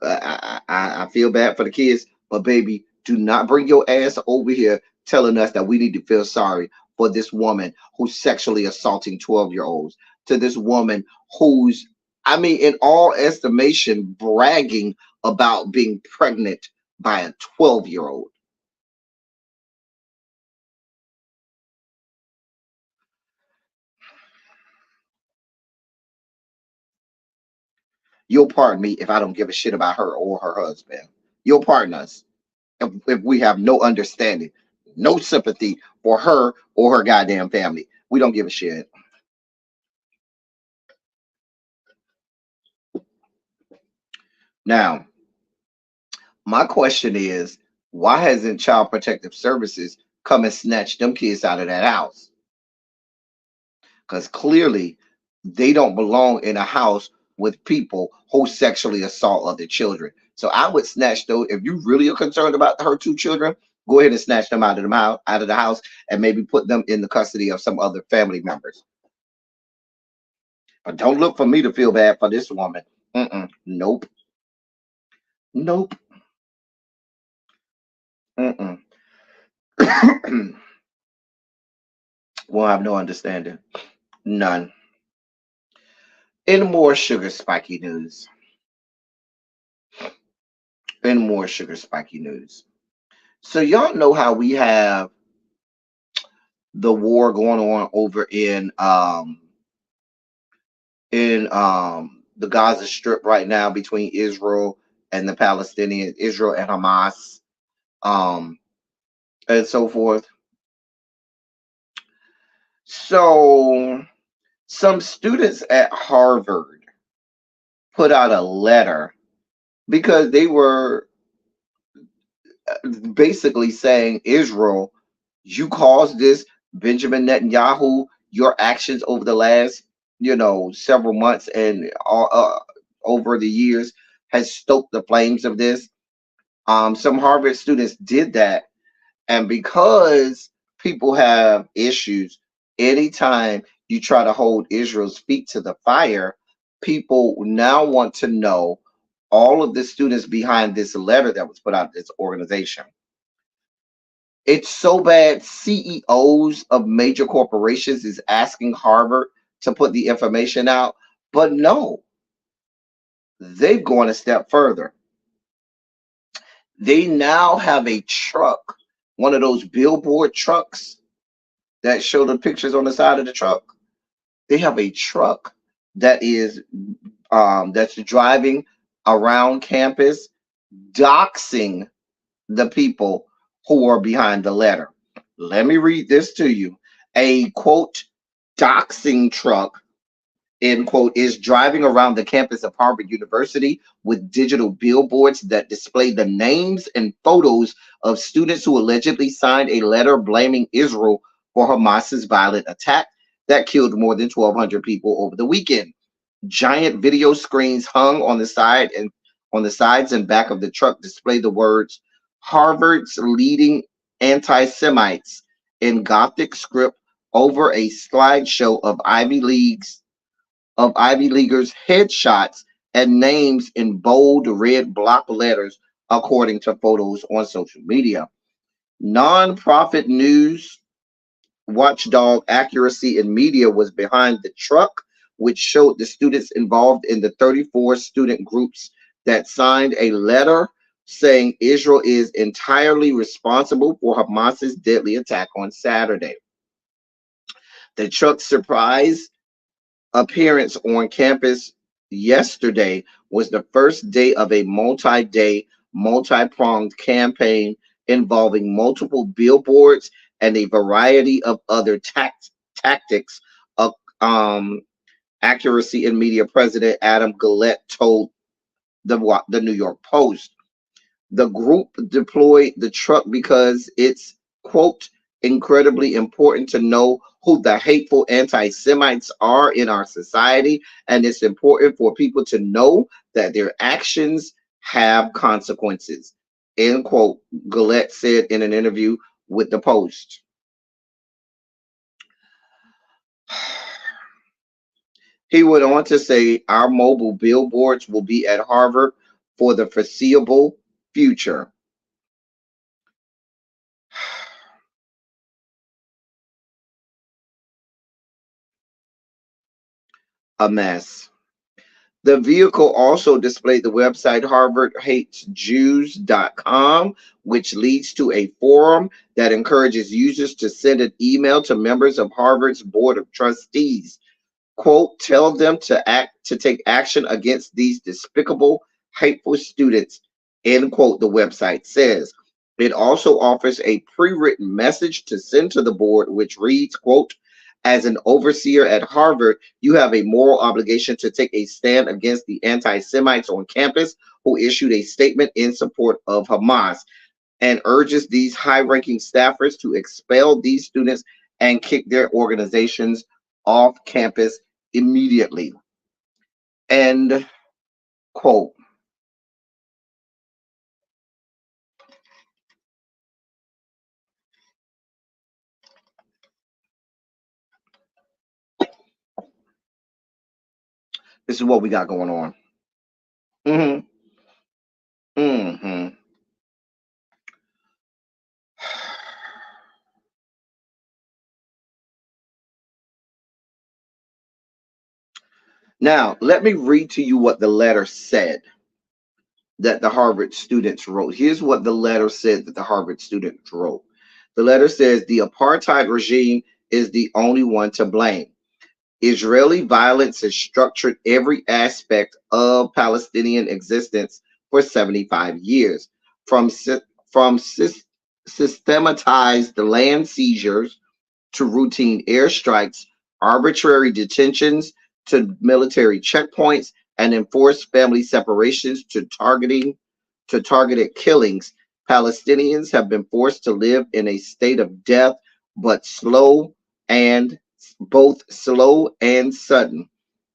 I feel bad for the kids, but baby, do not bring your ass over here telling us that we need to feel sorry for this woman who's sexually assaulting 12-year-olds. To this woman who's, I mean, in all estimation, bragging about being pregnant by a 12-year-old. You'll pardon me if I don't give a shit about her or her husband. You'll pardon us if we have no understanding, no sympathy for her or her goddamn family. We don't give a shit. Now, my question is, why hasn't Child Protective Services come and snatched them kids out of that house? Because clearly they don't belong in a house with people who sexually assault other children. So I would snatch those. If you really are concerned about her two children, go ahead and snatch them out of the house, and maybe put them in the custody of some other family members. But don't look for me to feel bad for this woman. Nope. Nope. Mm-mm. Won't have no understanding. None. In more sugar spiky news. So y'all know how we have the war going on over in the Gaza Strip right now between Israel and the Palestinians, Israel and Hamas, um, and so forth. So some students at Harvard put out a letter because they were basically saying, Israel, you caused this. Benjamin Netanyahu your actions over the last, several months and all, over the years has stoked the flames of this. Some Harvard students did that, and because people have issues, anytime you try to hold Israel's feet to the fire, people now want to know all of the students behind this letter that was put out this organization. It's so bad, CEOs of major corporations is asking Harvard to put the information out, but no, they've gone a step further. They now have a truck, one of those billboard trucks that show the pictures on the side of the truck. They have a truck that is that's driving around campus, doxing the people who are behind the letter. Let me read this to you. A quote doxing truck, end quote, is driving around the campus of Harvard University with digital billboards that display the names and photos of students who allegedly signed a letter blaming Israel for Hamas's violent attack that killed more than 1,200 people over the weekend. Giant video screens hung on the sides and back of the truck display the words Harvard's leading anti-Semites in Gothic script over a slideshow of Ivy Leaguers headshots and names in bold red block letters, according to photos on social media. Nonprofit news watchdog Accuracy in Media was behind the truck, which showed the students involved in the 34 student groups that signed a letter saying Israel is entirely responsible for Hamas's deadly attack on Saturday. The truck's surprise appearance on campus yesterday was the first day of a multi-day, multi-pronged campaign involving multiple billboards and a variety of other tactics. Uh, um, Accuracy in Media President Adam Gillette told the New York Post. The group deployed the truck because it's, quote, incredibly important to know who the hateful anti-Semites are in our society, and it's important for people to know that their actions have consequences, end quote, Gillette said in an interview with the Post. He went on to say our mobile billboards will be at Harvard for the foreseeable future. A mess. The vehicle also displayed the website harvardhatesjews.com, which leads to a forum that encourages users to send an email to members of Harvard's Board of Trustees. Quote, tell them to take action against these despicable, hateful students, end quote, the website says. It also offers a pre-written message to send to the board, which reads, quote, as an overseer at Harvard, you have a moral obligation to take a stand against the anti-Semites on campus who issued a statement in support of Hamas, and urges these high-ranking staffers to expel these students and kick their organizations off campus immediately. End quote. This is what we got going on. Mm-hmm. Mm-hmm. Now, let me read to you what the letter said that the Harvard students wrote. Here's what the letter said that the Harvard students wrote. The letter says the apartheid regime is the only one to blame. Israeli violence has structured every aspect of Palestinian existence for 75 years, from systematized land seizures to routine airstrikes, arbitrary detentions to military checkpoints, and enforced family separations to targeted killings. Palestinians have been forced to live in a state of death, but slow and both slow and sudden.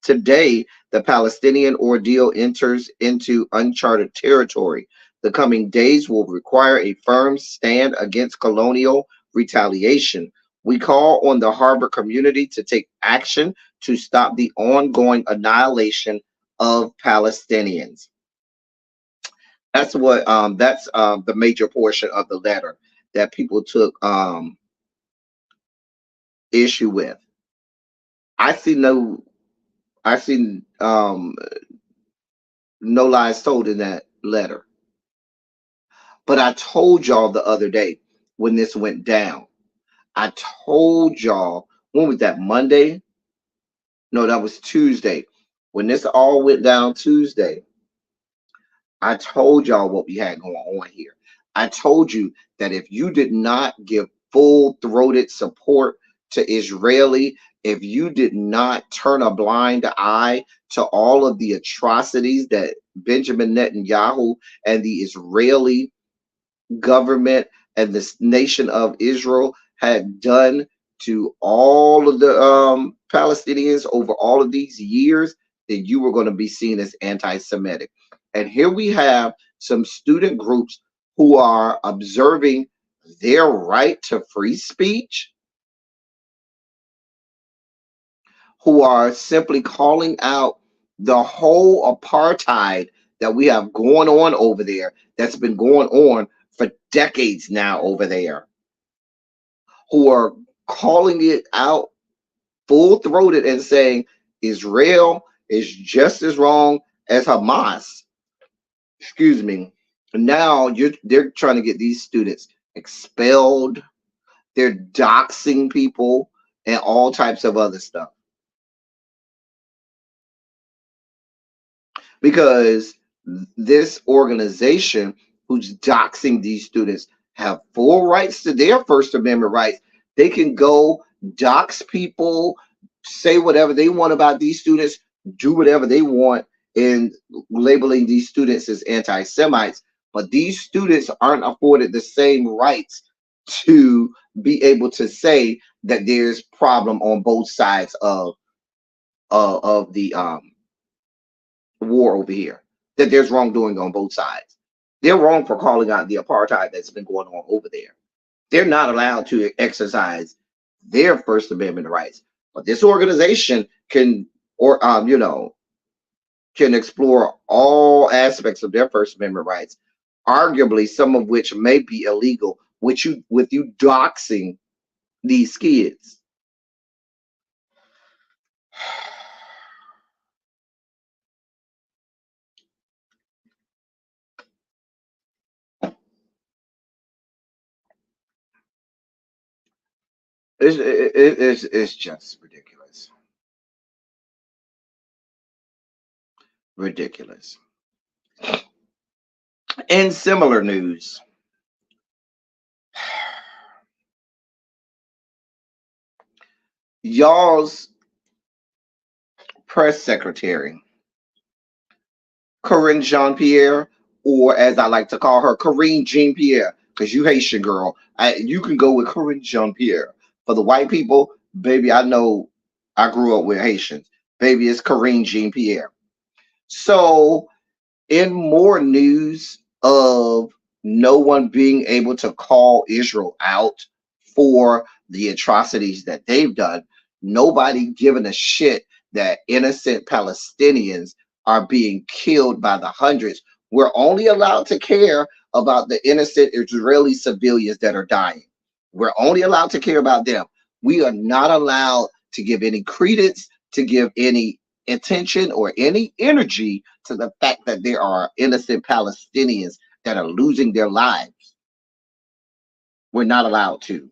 Today, the Palestinian ordeal enters into uncharted territory. The coming days will require a firm stand against colonial retaliation. We call on the harbor community to take action to stop the ongoing annihilation of Palestinians. That's the major portion of the letter that people took issue with. I see no I see no lies told in that letter. But I told y'all the other day when this went down. I told y'all, when was that, Monday? No, that was Tuesday. When this all went down Tuesday, I told y'all what we had going on here. I told you that if you did not give full throated support to Israeli, if you did not turn a blind eye to all of the atrocities that Benjamin Netanyahu and the Israeli government and this nation of Israel had done to all of the Palestinians over all of these years, then you were going to be seen as anti-Semitic. And here we have some student groups who are observing their right to free speech, who are simply calling out the whole apartheid that we have going on over there, that's been going on for decades now over there, who are calling it out full throated and saying Israel is just as wrong as Hamas. Excuse me. Now they're trying to get these students expelled. They're doxing people and all types of other stuff. Because this organization who's doxing these students have full rights to their First Amendment rights. They can go dox people, say whatever they want about these students, do whatever they want in labeling these students as anti-Semites. But these students aren't afforded the same rights to be able to say that there's problem on both sides of the war over here, that there's wrongdoing on both sides. They're wrong for calling out the apartheid that's been going on over there. They're not allowed to exercise their First Amendment rights. But this organization can, or can explore all aspects of their First Amendment rights, arguably some of which may be illegal, with you doxing these kids. It's just ridiculous. Ridiculous. In similar news, y'all's press secretary, Corinne Jean Pierre, or as I like to call her, Corinne Jean Pierre, because you Haitian girl, you can go with Corinne Jean Pierre. For the white people, baby, I know I grew up with Haitians. Baby, it's Corinne Jean Pierre. So, in more news of no one being able to call Israel out for the atrocities that they've done, nobody giving a shit that innocent Palestinians are being killed by the hundreds. We're only allowed to care about the innocent Israeli civilians that are dying. We're only allowed to care about them. We are not allowed to give any credence, to give any attention or any energy to the fact that there are innocent Palestinians that are losing their lives. We're not allowed to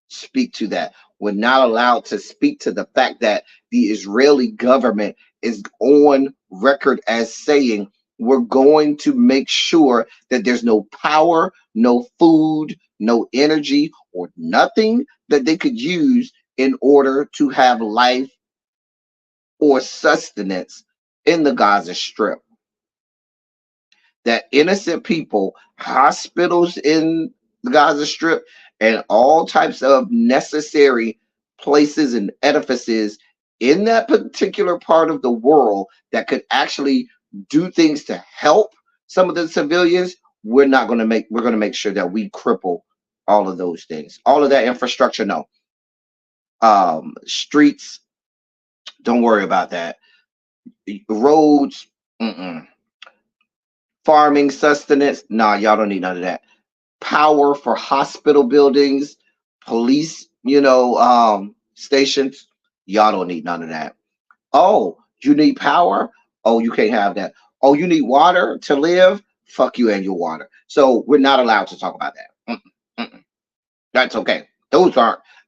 speak to that. We're not allowed to speak to the fact that the Israeli government is on record as saying we're going to make sure that there's no power, no food, no energy, or nothing that they could use in order to have life or sustenance in the Gaza Strip. That innocent people, hospitals in the Gaza Strip, and all types of necessary places and edifices in that particular part of the world that could actually do things to help some of the civilians, we're going to make sure that we cripple all of those things. All of that infrastructure, no. Streets, don't worry about that. Roads, mm-mm. Farming, sustenance, nah, y'all don't need none of that. Power for hospital buildings, police, stations, y'all don't need none of that. Oh, you need power? Oh, you can't have that. Oh, you need water to live? Fuck you and your water. So we're not allowed to talk about that. Mm-mm. That's okay.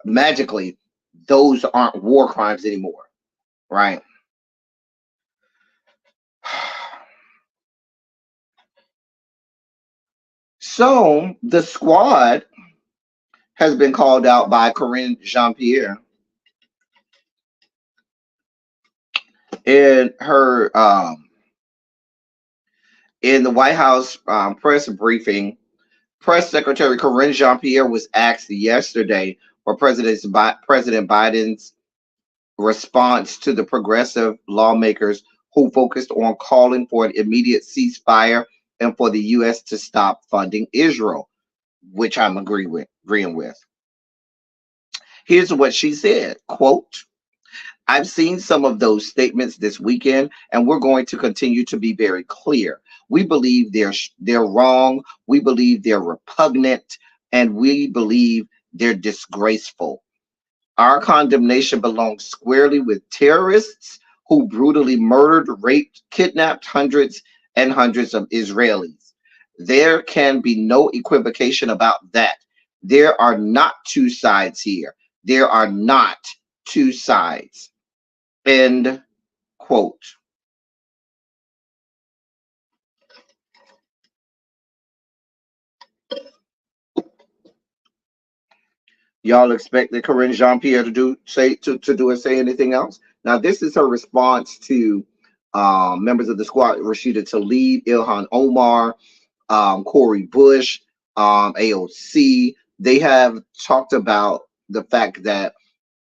Magically, those aren't war crimes anymore, right? So the squad has been called out by Corinne Jean Pierre in her in the White House press briefing. Press Secretary Corinne Jean Pierre was asked yesterday for President Biden's response to the progressive lawmakers who focused on calling for an immediate ceasefire and for the U.S. to stop funding Israel, which I'm agreeing with. Here's what she said, quote, I've seen some of those statements this weekend, and we're going to continue to be very clear. We believe they're wrong. We believe they're repugnant, and we believe they're disgraceful. Our condemnation belongs squarely with terrorists who brutally murdered, raped, kidnapped hundreds and hundreds of Israelis. There can be no equivocation about that. There are not two sides here. There are not two sides. End quote. Y'all expected Corinne Jean Pierre to say anything else? Now, this is her response to members of the squad: Rashida Tlaib, Ilhan Omar, Corey Bush, AOC. They have talked about the fact that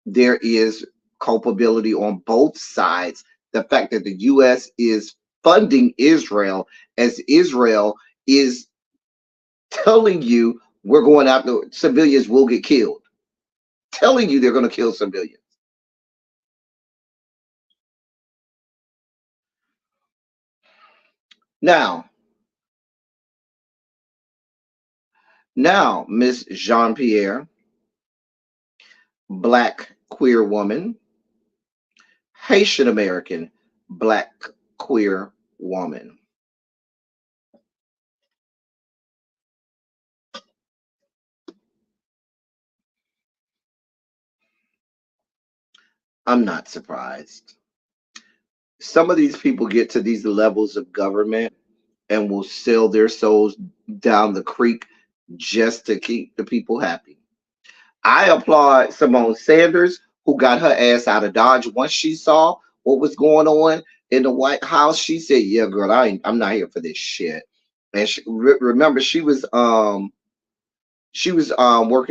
there is culpability on both sides. The fact that the U.S. is funding Israel as Israel is telling you we're going after civilians will get killed, telling you they're going to kill civilians. Now, Miss Jean Pierre, Black queer woman, Haitian American Black queer woman. I'm not surprised. Some of these people get to these levels of government and will sell their souls down the creek just to keep the people happy. I applaud Simone Sanders, who got her ass out of Dodge once she saw what was going on in the White House. She said, "Yeah, girl, I'm not here for this shit." And remember, she was working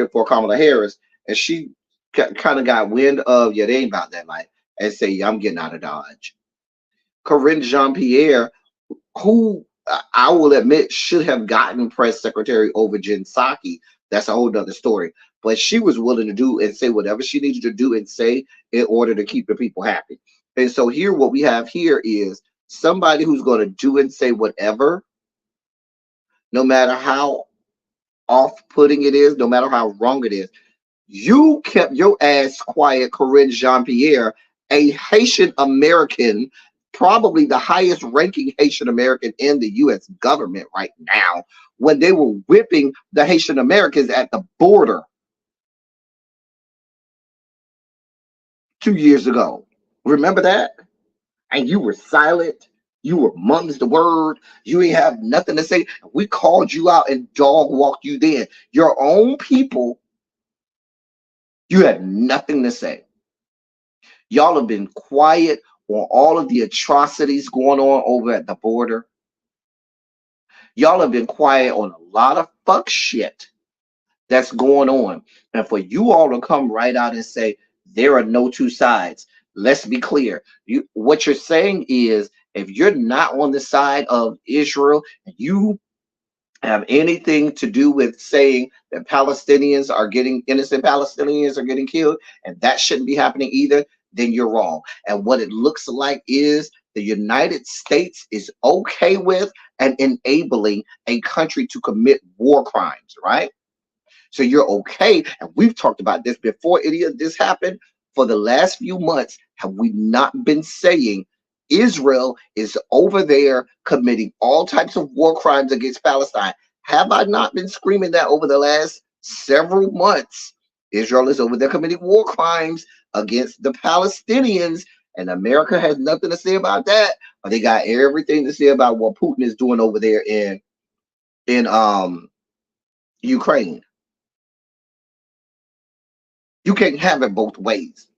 for Kamala Harris, and she kind of got wind of, yeah, they ain't about that life, and say, yeah, I'm getting out of Dodge. Corinne Jean Pierre, who I will admit should have gotten press secretary over Jen Psaki. That's a whole nother story. But she was willing to do and say whatever she needed to do and say in order to keep the people happy. And so here, what we have here is somebody who's going to do and say whatever, no matter how off-putting it is, no matter how wrong it is. You kept your ass quiet, Corinne Jean Pierre, a Haitian American, probably the highest ranking Haitian American in the U.S. government right now, when they were whipping the Haitian Americans at the border 2 years ago. Remember that? And you were silent. You were mum's the word. You ain't have nothing to say. We called you out and dog walked you then. Your own people, you had nothing to say. Y'all have been quiet on all of the atrocities going on over at the border. Y'all have been quiet on a lot of fuck shit that's going on. And for you all to come right out and say, There are no two sides. Let's be clear. What you're saying is, if you're not on the side of Israel, you have anything to do with saying that Palestinians are getting innocent Palestinians are getting killed, and that shouldn't be happening either, then you're wrong. And what it looks like is the United States is okay with and enabling a country to commit war crimes, right? So you're okay. And we've talked about this before any of this happened. For the last few months, have we not been saying Israel is over there committing all types of war crimes against Palestine? Have I not been screaming that over the last several months? Israel is over there committing war crimes against the Palestinians, and America has nothing to say about that. But they got everything to say about what Putin is doing over there in Ukraine. You can't have it both ways.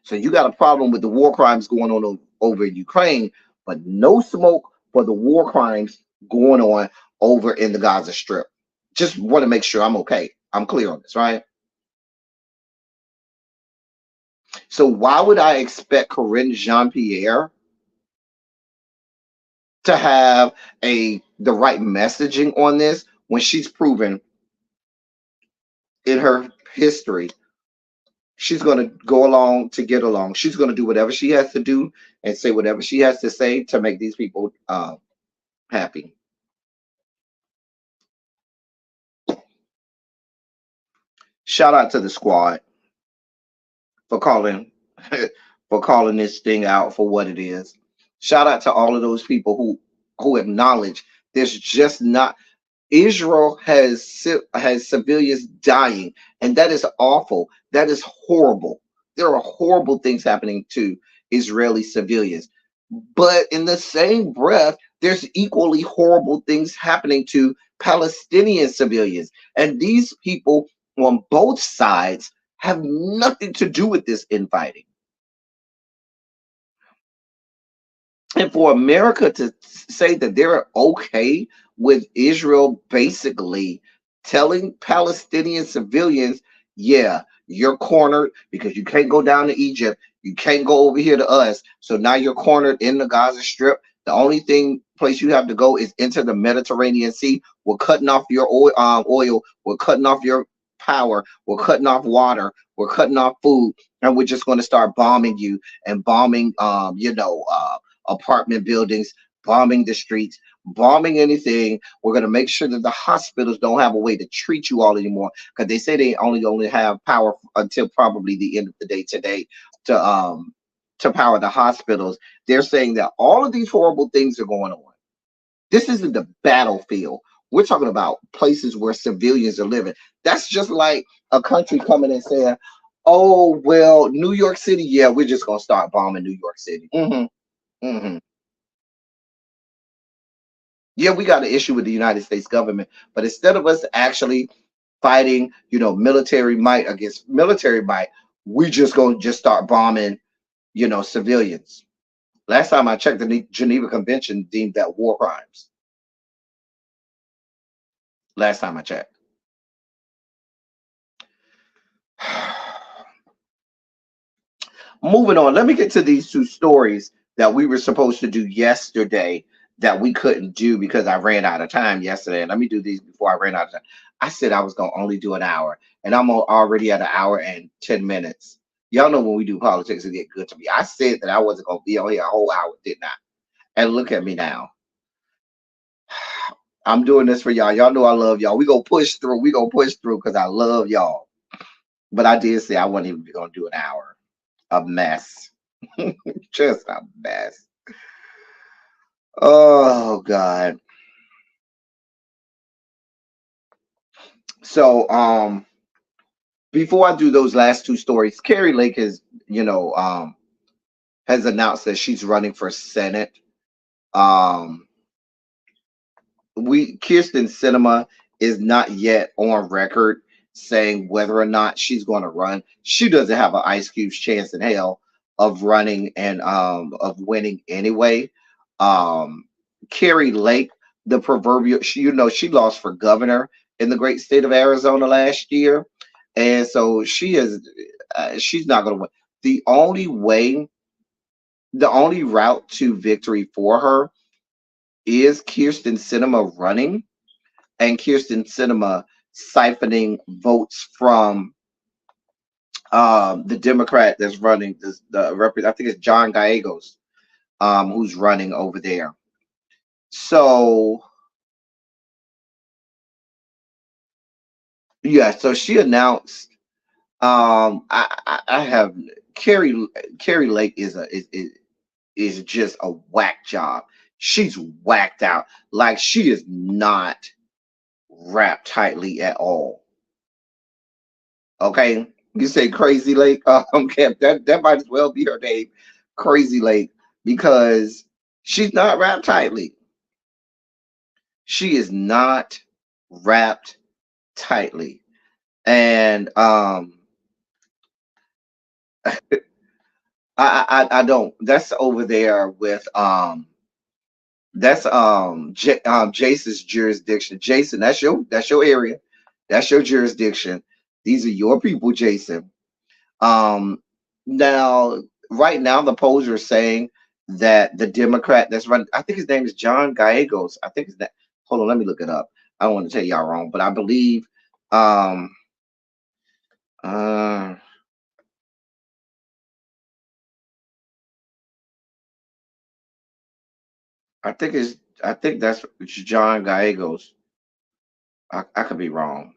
So you got a problem with the war crimes going on over in Ukraine, but no smoke for the war crimes going on over in the Gaza Strip. Just want to make sure I'm okay. I'm clear on this, right? So why would I expect Corinne Jean-Pierre to have the right messaging on this when she's proven in her history she's going to go along to get along? She's going to do whatever she has to do and say whatever she has to say to make these people happy. Shout out to the squad for calling for calling this thing out for what it is. Shout out to all of those people who acknowledge there's just not. Israel has civilians dying, and that is awful. That is horrible. There are horrible things happening to Israeli civilians, but in the same breath, there's equally horrible things happening to Palestinian civilians, and these people on both sides have nothing to do with this infighting. And for America to say that they're okay with Israel basically telling Palestinian civilians, yeah, you're cornered because you can't go down to Egypt. You can't go over here to us. So now you're cornered in the Gaza Strip. The only place you have to go is into the Mediterranean Sea. We're cutting off your oil. We're cutting off your power. We're cutting off water. We're cutting off food. And we're just going to start bombing you and bombing, apartment buildings, bombing the streets, bombing anything. We're going to make sure that the hospitals don't have a way to treat you all anymore, because they say they only have power until probably the end of the day today to power the hospitals. They're saying that all of these horrible things are going on. This isn't the battlefield. We're talking about places where civilians are living. That's just like a country coming and saying, oh, well, New York City, yeah, we're just going to start bombing New York City. Yeah, we got an issue with the United States government, but instead of us actually fighting, military might against military might, we just going to just start bombing, civilians. Last time I checked, the Geneva Convention deemed that war crimes. Last time I checked. Moving on, let me get to these two stories that we were supposed to do yesterday that we couldn't do because I ran out of time yesterday. And let me do these before I ran out of time. I said I was going to only do an hour, and I'm already at an hour and 10 minutes. Y'all know when we do politics, it get good to me. I said that I wasn't going to be on here a whole hour, didn't I? And look at me now. I'm doing this for y'all. Y'all know I love y'all. We going to push through. We going to push through because I love y'all. But I did say I wasn't even going to do an hour. A mess. Just a mess. Oh God. So before I do those last two stories, Carrie Lake has announced that she's running for Senate. Kirsten Sinema is not yet on record saying whether or not she's going to run. She doesn't have an Ice Cube's chance in hell of running and of winning anyway. Carrie Lake, the proverbial, she lost for governor in the great state of Arizona last year, and so she is she's not going to win. The only way, the only route to victory for her is Kirsten Sinema running and Kirsten Sinema siphoning votes from the Democrat that's running this, I think it's John Gallegos, who's running over there. So yeah, so she announced. I have Carrie Lake is just a whack job. She's whacked out. Like she is not wrapped tightly at all. Okay, you say Crazy Lake. Camp, that might as well be her name, Crazy Lake, because she's not wrapped tightly. She is not wrapped tightly, and I don't. That's over there with that's Jason's jurisdiction. Jason, that's your area. That's your jurisdiction. These are your people, Jason. Um Now right now the polls are saying that the Democrat that's running, I think his name is John Gallegos. I think it's that. Hold on, let me look it up. I don't want to tell y'all wrong, but I believe um uh I think that's John Gallegos. I could be wrong.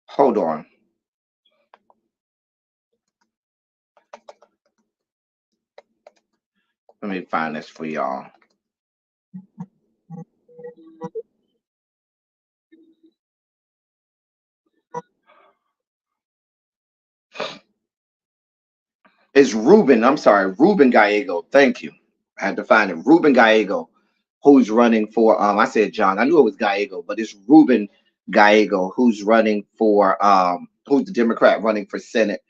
Hold on. Let me find this for y'all. It's Ruben. I'm sorry, Ruben Gallego. Thank you. I had to find it. Ruben Gallego, who's running for I said John. I knew it was Gallego, but it's Ruben Gallego who's running for who's the Democrat running for Senate.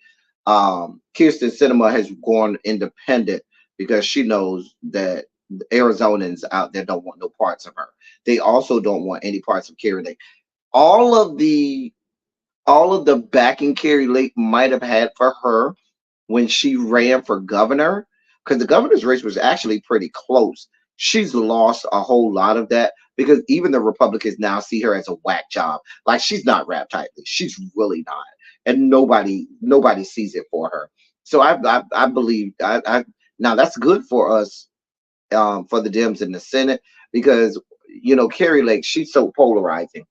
Kirsten Sinema has gone independent because she knows that the Arizonans out there don't want no parts of her. They also don't want any parts of Carrie Lake. All of the all of the backing Carrie Lake might have had for her when she ran for governor, because the governor's race was actually pretty close. She's lost a whole lot of that because even the Republicans now see her as a whack job. Like she's not wrapped tightly. She's really not, and nobody sees it for her. So I believe I now that's good for us, for the Dems in the Senate, because Carrie Lake, she's so polarizing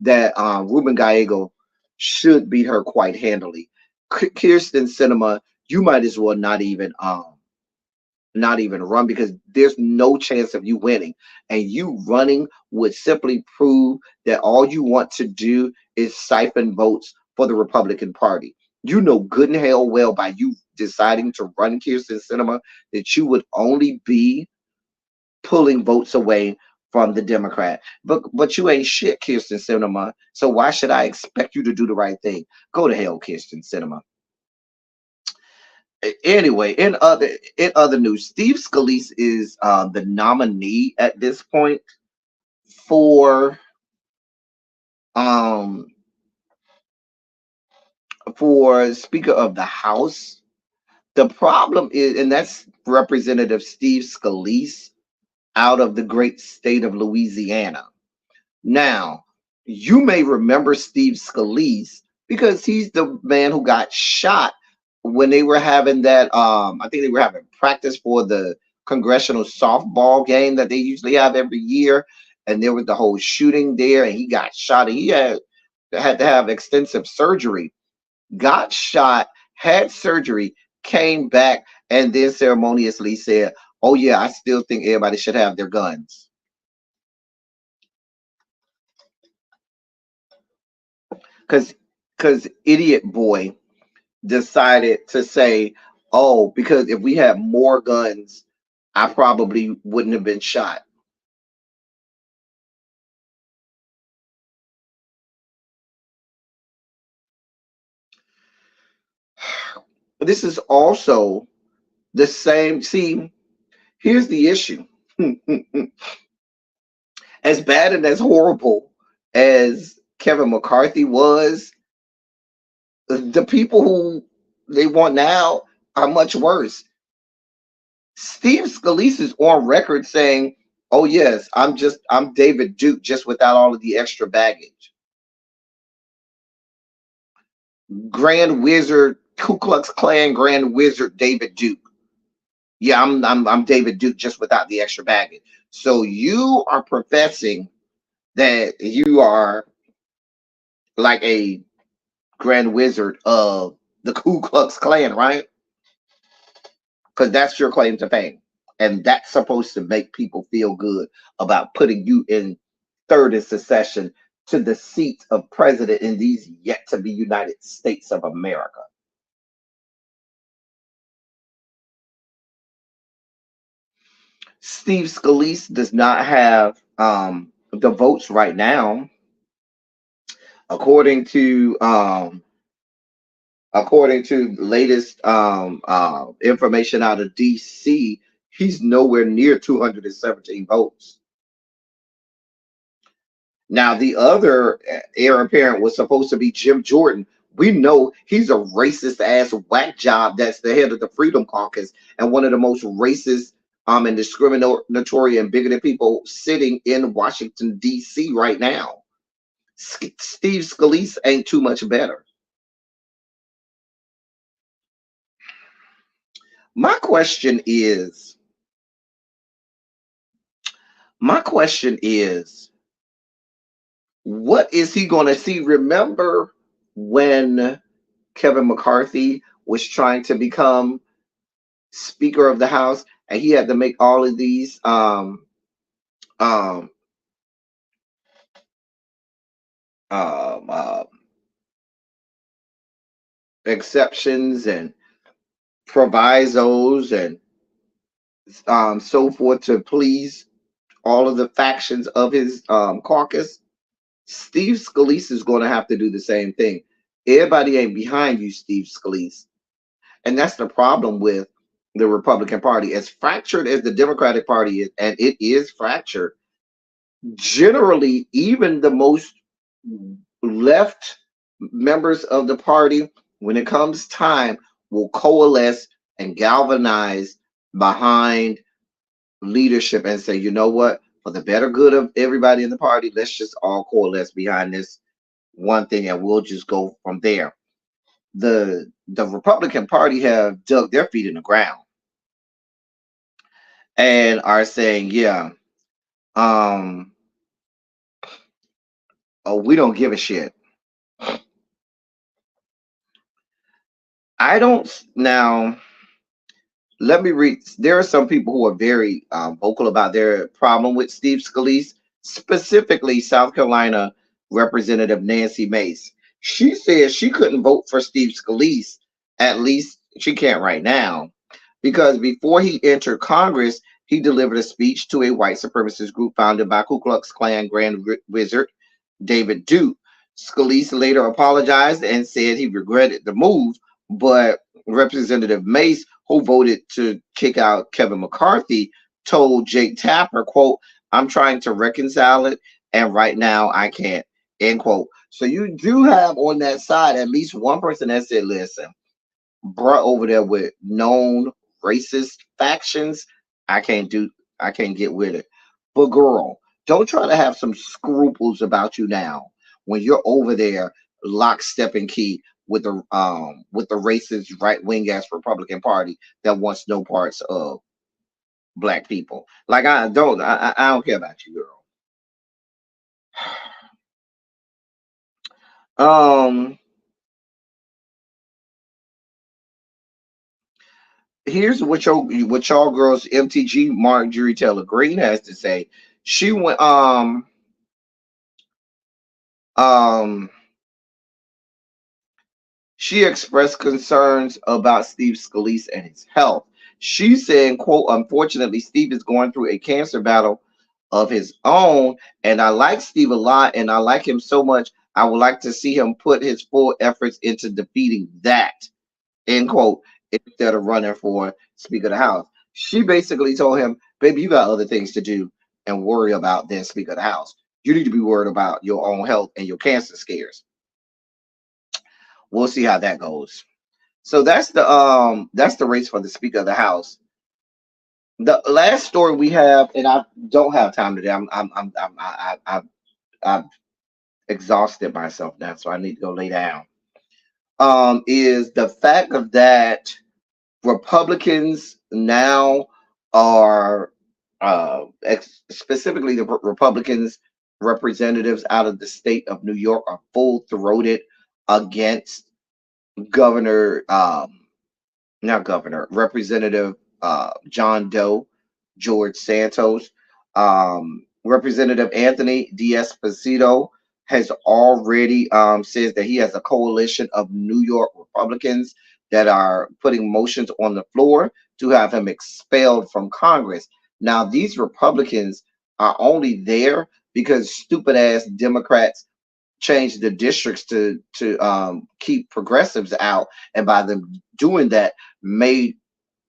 that Ruben Gallego should beat her quite handily. Kirsten Sinema, you might as well not even run because there's no chance of you winning. And you running would simply prove that all you want to do is siphon votes for the Republican Party. You know good and hell well by you deciding to run Kirsten Sinema that you would only be pulling votes away from the Democrat. But you ain't shit, Kirsten Sinema. So why should I expect you to do the right thing? Go to hell, Kirsten Sinema. Anyway, in other news, Steve Scalise is the nominee at this point for um for Speaker of the House. The problem is, and that's Representative Steve Scalise out of the great state of Louisiana. Now, you may remember Steve Scalise because he's the man who got shot when they were having that. I think they were having practice for the congressional softball game that they usually have every year, and there was the whole shooting there, and he got shot. And he had to have extensive surgery. Got shot, had surgery, came back, and then ceremoniously said, "Oh yeah, I still think everybody should have their guns." Because idiot boy decided to say, "Oh, because if we had more guns, I probably wouldn't have been shot." This is also the same. See, here's the issue. As bad and as horrible as Kevin McCarthy was, the people who they want now are much worse. Steve Scalise is on record saying, "Oh yes, I'm David Duke, just without all of the extra baggage." Grand Wizard, Ku Klux Klan Grand Wizard David Duke. Yeah, I'm David Duke, just without the extra baggage. So you are professing that you are like a Grand Wizard of the Ku Klux Klan, right? Because that's your claim to fame. And that's supposed to make people feel good about putting you in third in succession to the seat of president in these yet to be United States of America. Steve Scalise does not have the votes right now, according to the latest information out of DC. He's nowhere near 217 votes. Now, the other heir apparent was supposed to be Jim Jordan. We know he's a racist ass whack job that's the head of the Freedom Caucus and one of the most racist and discriminatory and bigoted people sitting in Washington, D.C. right now. Steve Scalise ain't too much better. My question is, what is he going to see? Remember when Kevin McCarthy was trying to become Speaker of the House, and he had to make all of these um, um, uh, exceptions and provisos and so forth to please all of the factions of his caucus. Steve Scalise is going to have to do the same thing. Everybody ain't behind you, Steve Scalise. And that's the problem with the Republican Party. As fractured as the Democratic Party is, and it is fractured, generally, even the most left members of the party, when it comes time, will coalesce and galvanize behind leadership and say, you know what, for the better good of everybody in the party, let's just all coalesce behind this one thing and we'll just go from there. The Republican Party have dug their feet in the ground and are saying, yeah, um, oh, we don't give a shit. I don't now. Let me read. There are some people who are very vocal about their problem with Steve Scalise, specifically South Carolina Representative Nancy Mace. She says she couldn't vote for Steve Scalise. At least she can't right now, because before he entered Congress, he delivered a speech to a white supremacist group founded by Ku Klux Klan Grand Wizard David Duke. Scalise later apologized and said he regretted the move, but Representative Mace, who voted to kick out Kevin McCarthy, told Jake Tapper, quote, "I'm trying to reconcile it, and right now I can't," end quote. So you do have on that side at least one person that said, listen, bruh over there with known racist factions, I can't do I can't get with it. But girl, don't try to have some scruples about you now when you're over there lockstep and key with the racist right wing ass Republican Party that wants no parts of black people. Like I don't care about you, girl. Um Here's what y'all girls MTG Marjorie Taylor Greene has to say. She went um she expressed concerns about Steve Scalise and his health. She's saying, quote, "Unfortunately, Steve is going through a cancer battle of his own, and I like Steve a lot, and I like him so much. I would like to see him put his full efforts into defeating that," end quote, instead of running for Speaker of the House. She basically told him, baby, you got other things to do and worry about than Speaker of the House. You need to be worried about your own health and your cancer scares. We'll see how that goes. So that's the race for the Speaker of the House. The last story we have, and I don't have time today. I've exhausted myself now, so I need to go lay down. Is the fact of that Republicans now are specifically the Republicans representatives out of the state of New York are full throated against Governor not governor, Representative John Doe, George Santos. Representative Anthony D'Esposito has already says that he has a coalition of New York Republicans that are putting motions on the floor to have him expelled from Congress. Now, these Republicans are only there because stupid ass Democrats changed the districts to keep progressives out, and by them doing that, made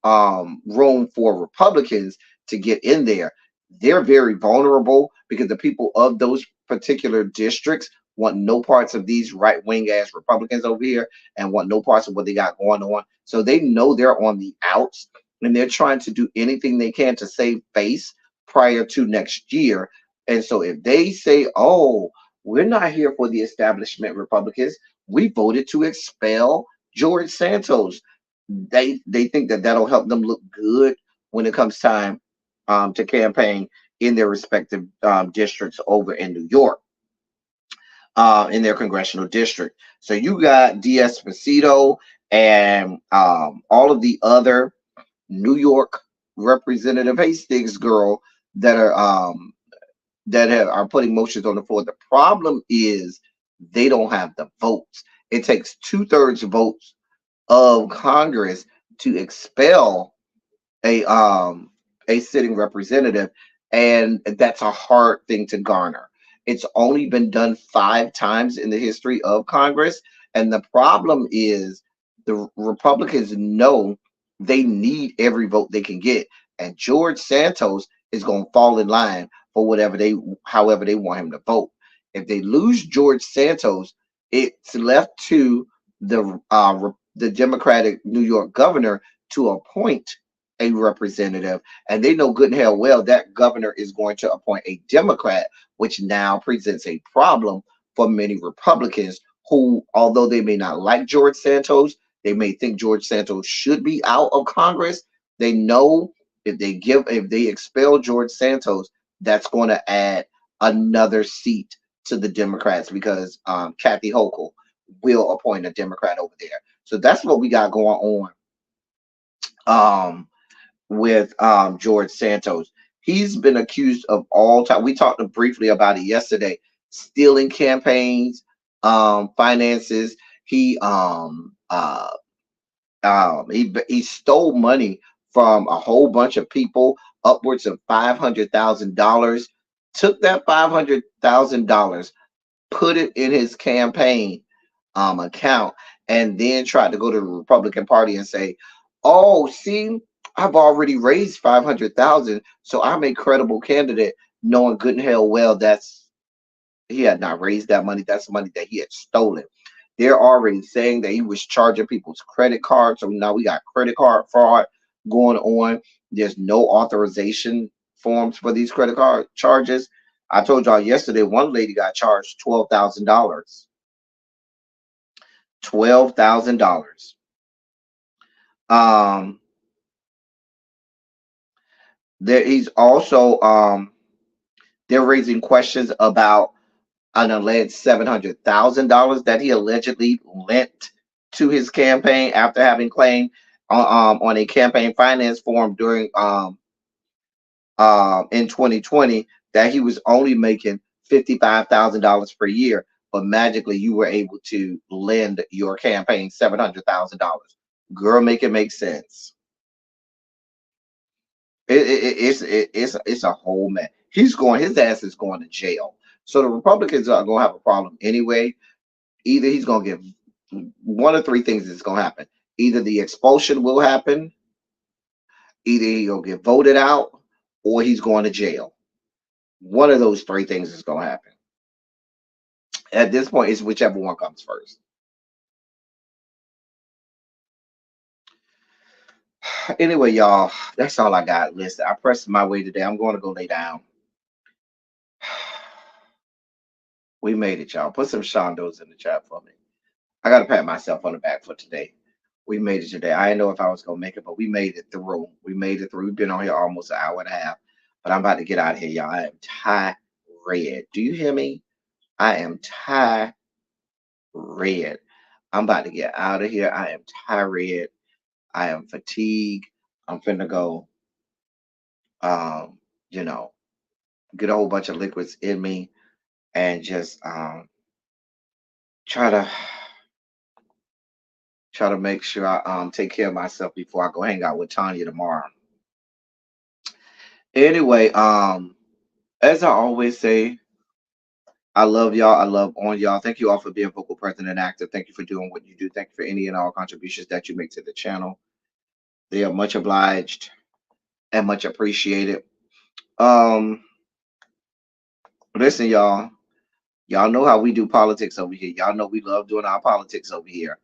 room for Republicans to get in there. They're very vulnerable because the people of those particular districts want no parts of these right wing ass Republicans over here and want no parts of what they got going on. So they know they're on the outs and they're trying to do anything they can to save face prior to next year. And so if they say, oh, we're not here for the establishment Republicans, we voted to expel George Santos, they think that that'll help them look good when it comes time to campaign in their respective districts over in New York, in their congressional district. So you got D'Esposito and all of the other New York Representative Hastings girl that are putting motions on the floor. The problem is they don't have the votes. It takes 2/3 votes of Congress to expel a um a sitting representative, and that's a hard thing to garner. It's only been done 5 times in the history of Congress, and the problem is the Republicans know they need every vote they can get, and George Santos is going to fall in line for however they want him to vote. If they lose George Santos, it's left to the Democratic New York governor to appoint a representative, and they know good and hell well that governor is going to appoint a Democrat, which now presents a problem for many Republicans who, although they may not like George Santos, they may think George Santos should be out of Congress. They know if they expel George Santos, that's going to add another seat to the Democrats because Kathy Hochul will appoint a Democrat over there. So that's what we got going on with George Santos. He's been accused of all time. We talked briefly about it yesterday, stealing campaigns, finances. He stole money from a whole bunch of people, upwards of $500,000. Took that $500,000, put it in his campaign account, and then tried to go to the Republican Party and say, "Oh, see, I've already raised 500,000, so I'm a credible candidate," knowing good and hell well he had not raised that money. That's money that he had stolen. They're already saying that he was charging people's credit cards, so now we got credit card fraud going on. There's no authorization forms for these credit card charges. I told y'all yesterday one lady got charged $12,000. $12,000. Um, he's also they're raising questions about an alleged $700,000 that he allegedly lent to his campaign after having claimed on a campaign finance form during in 2020 that he was only making $55,000 per year, but magically you were able to lend your campaign $700,000. Girl, make it make sense. It's a whole mess. His ass is going to jail. So the Republicans are going to have a problem anyway. Either he's going to get one of three things is going to happen. Either the expulsion will happen, either he'll get voted out, or he's going to jail. One of those three things is going to happen. At this point, it's whichever one comes first. Anyway, y'all, that's all I got. Listen, I pressed my way today. I'm going to go lay down. We made it, y'all. Put some Shondos in the chat for me. I gotta pat myself on the back for today. We made it today. I didn't know if I was gonna make it, but we made it through. We made it through. We've been on here almost an hour and a half. But I'm about to get out of here, y'all. I am tired. Do you hear me? I am tired. I'm about to get out of here. I am tired. I am fatigued. I'm finna go um, you know, get a whole bunch of liquids in me and just try to make sure I take care of myself before I go hang out with Tanya tomorrow. Anyway, as I always say, I love y'all. I love on y'all. Thank you all for being vocal, present, and active. Thank you for doing what you do. Thank you for any and all contributions that you make to the channel. They are much obliged and much appreciated. Um, Listen, y'all. Y'all know how we do politics over here. Y'all know we love doing our politics over here.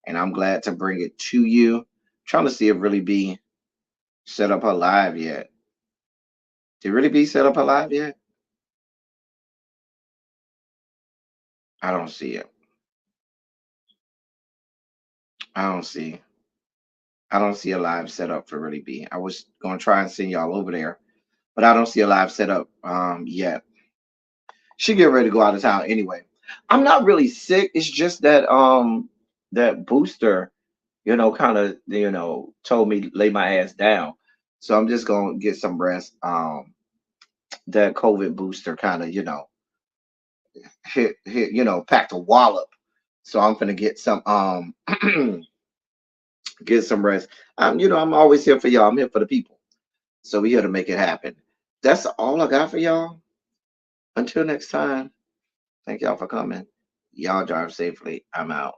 And I'm glad to bring it to you. Trying to see if Really Be set up her live yet. Did Really Be set up her live yet? I don't see it. I don't see. I don't see a live setup for Really Be. I was gonna try and send y'all over there, but I don't see a live setup yet. She get ready to go out of town anyway. I'm not really sick. It's just that that booster, kind of told me lay my ass down. So I'm just gonna get some rest. That COVID booster kind of hit packed a wallop. So I'm gonna get some get some rest. I'm always here for y'all. I'm here for the people. So we here to make it happen. That's all I got for y'all. Until next time, thank y'all for coming. Y'all drive safely. I'm out.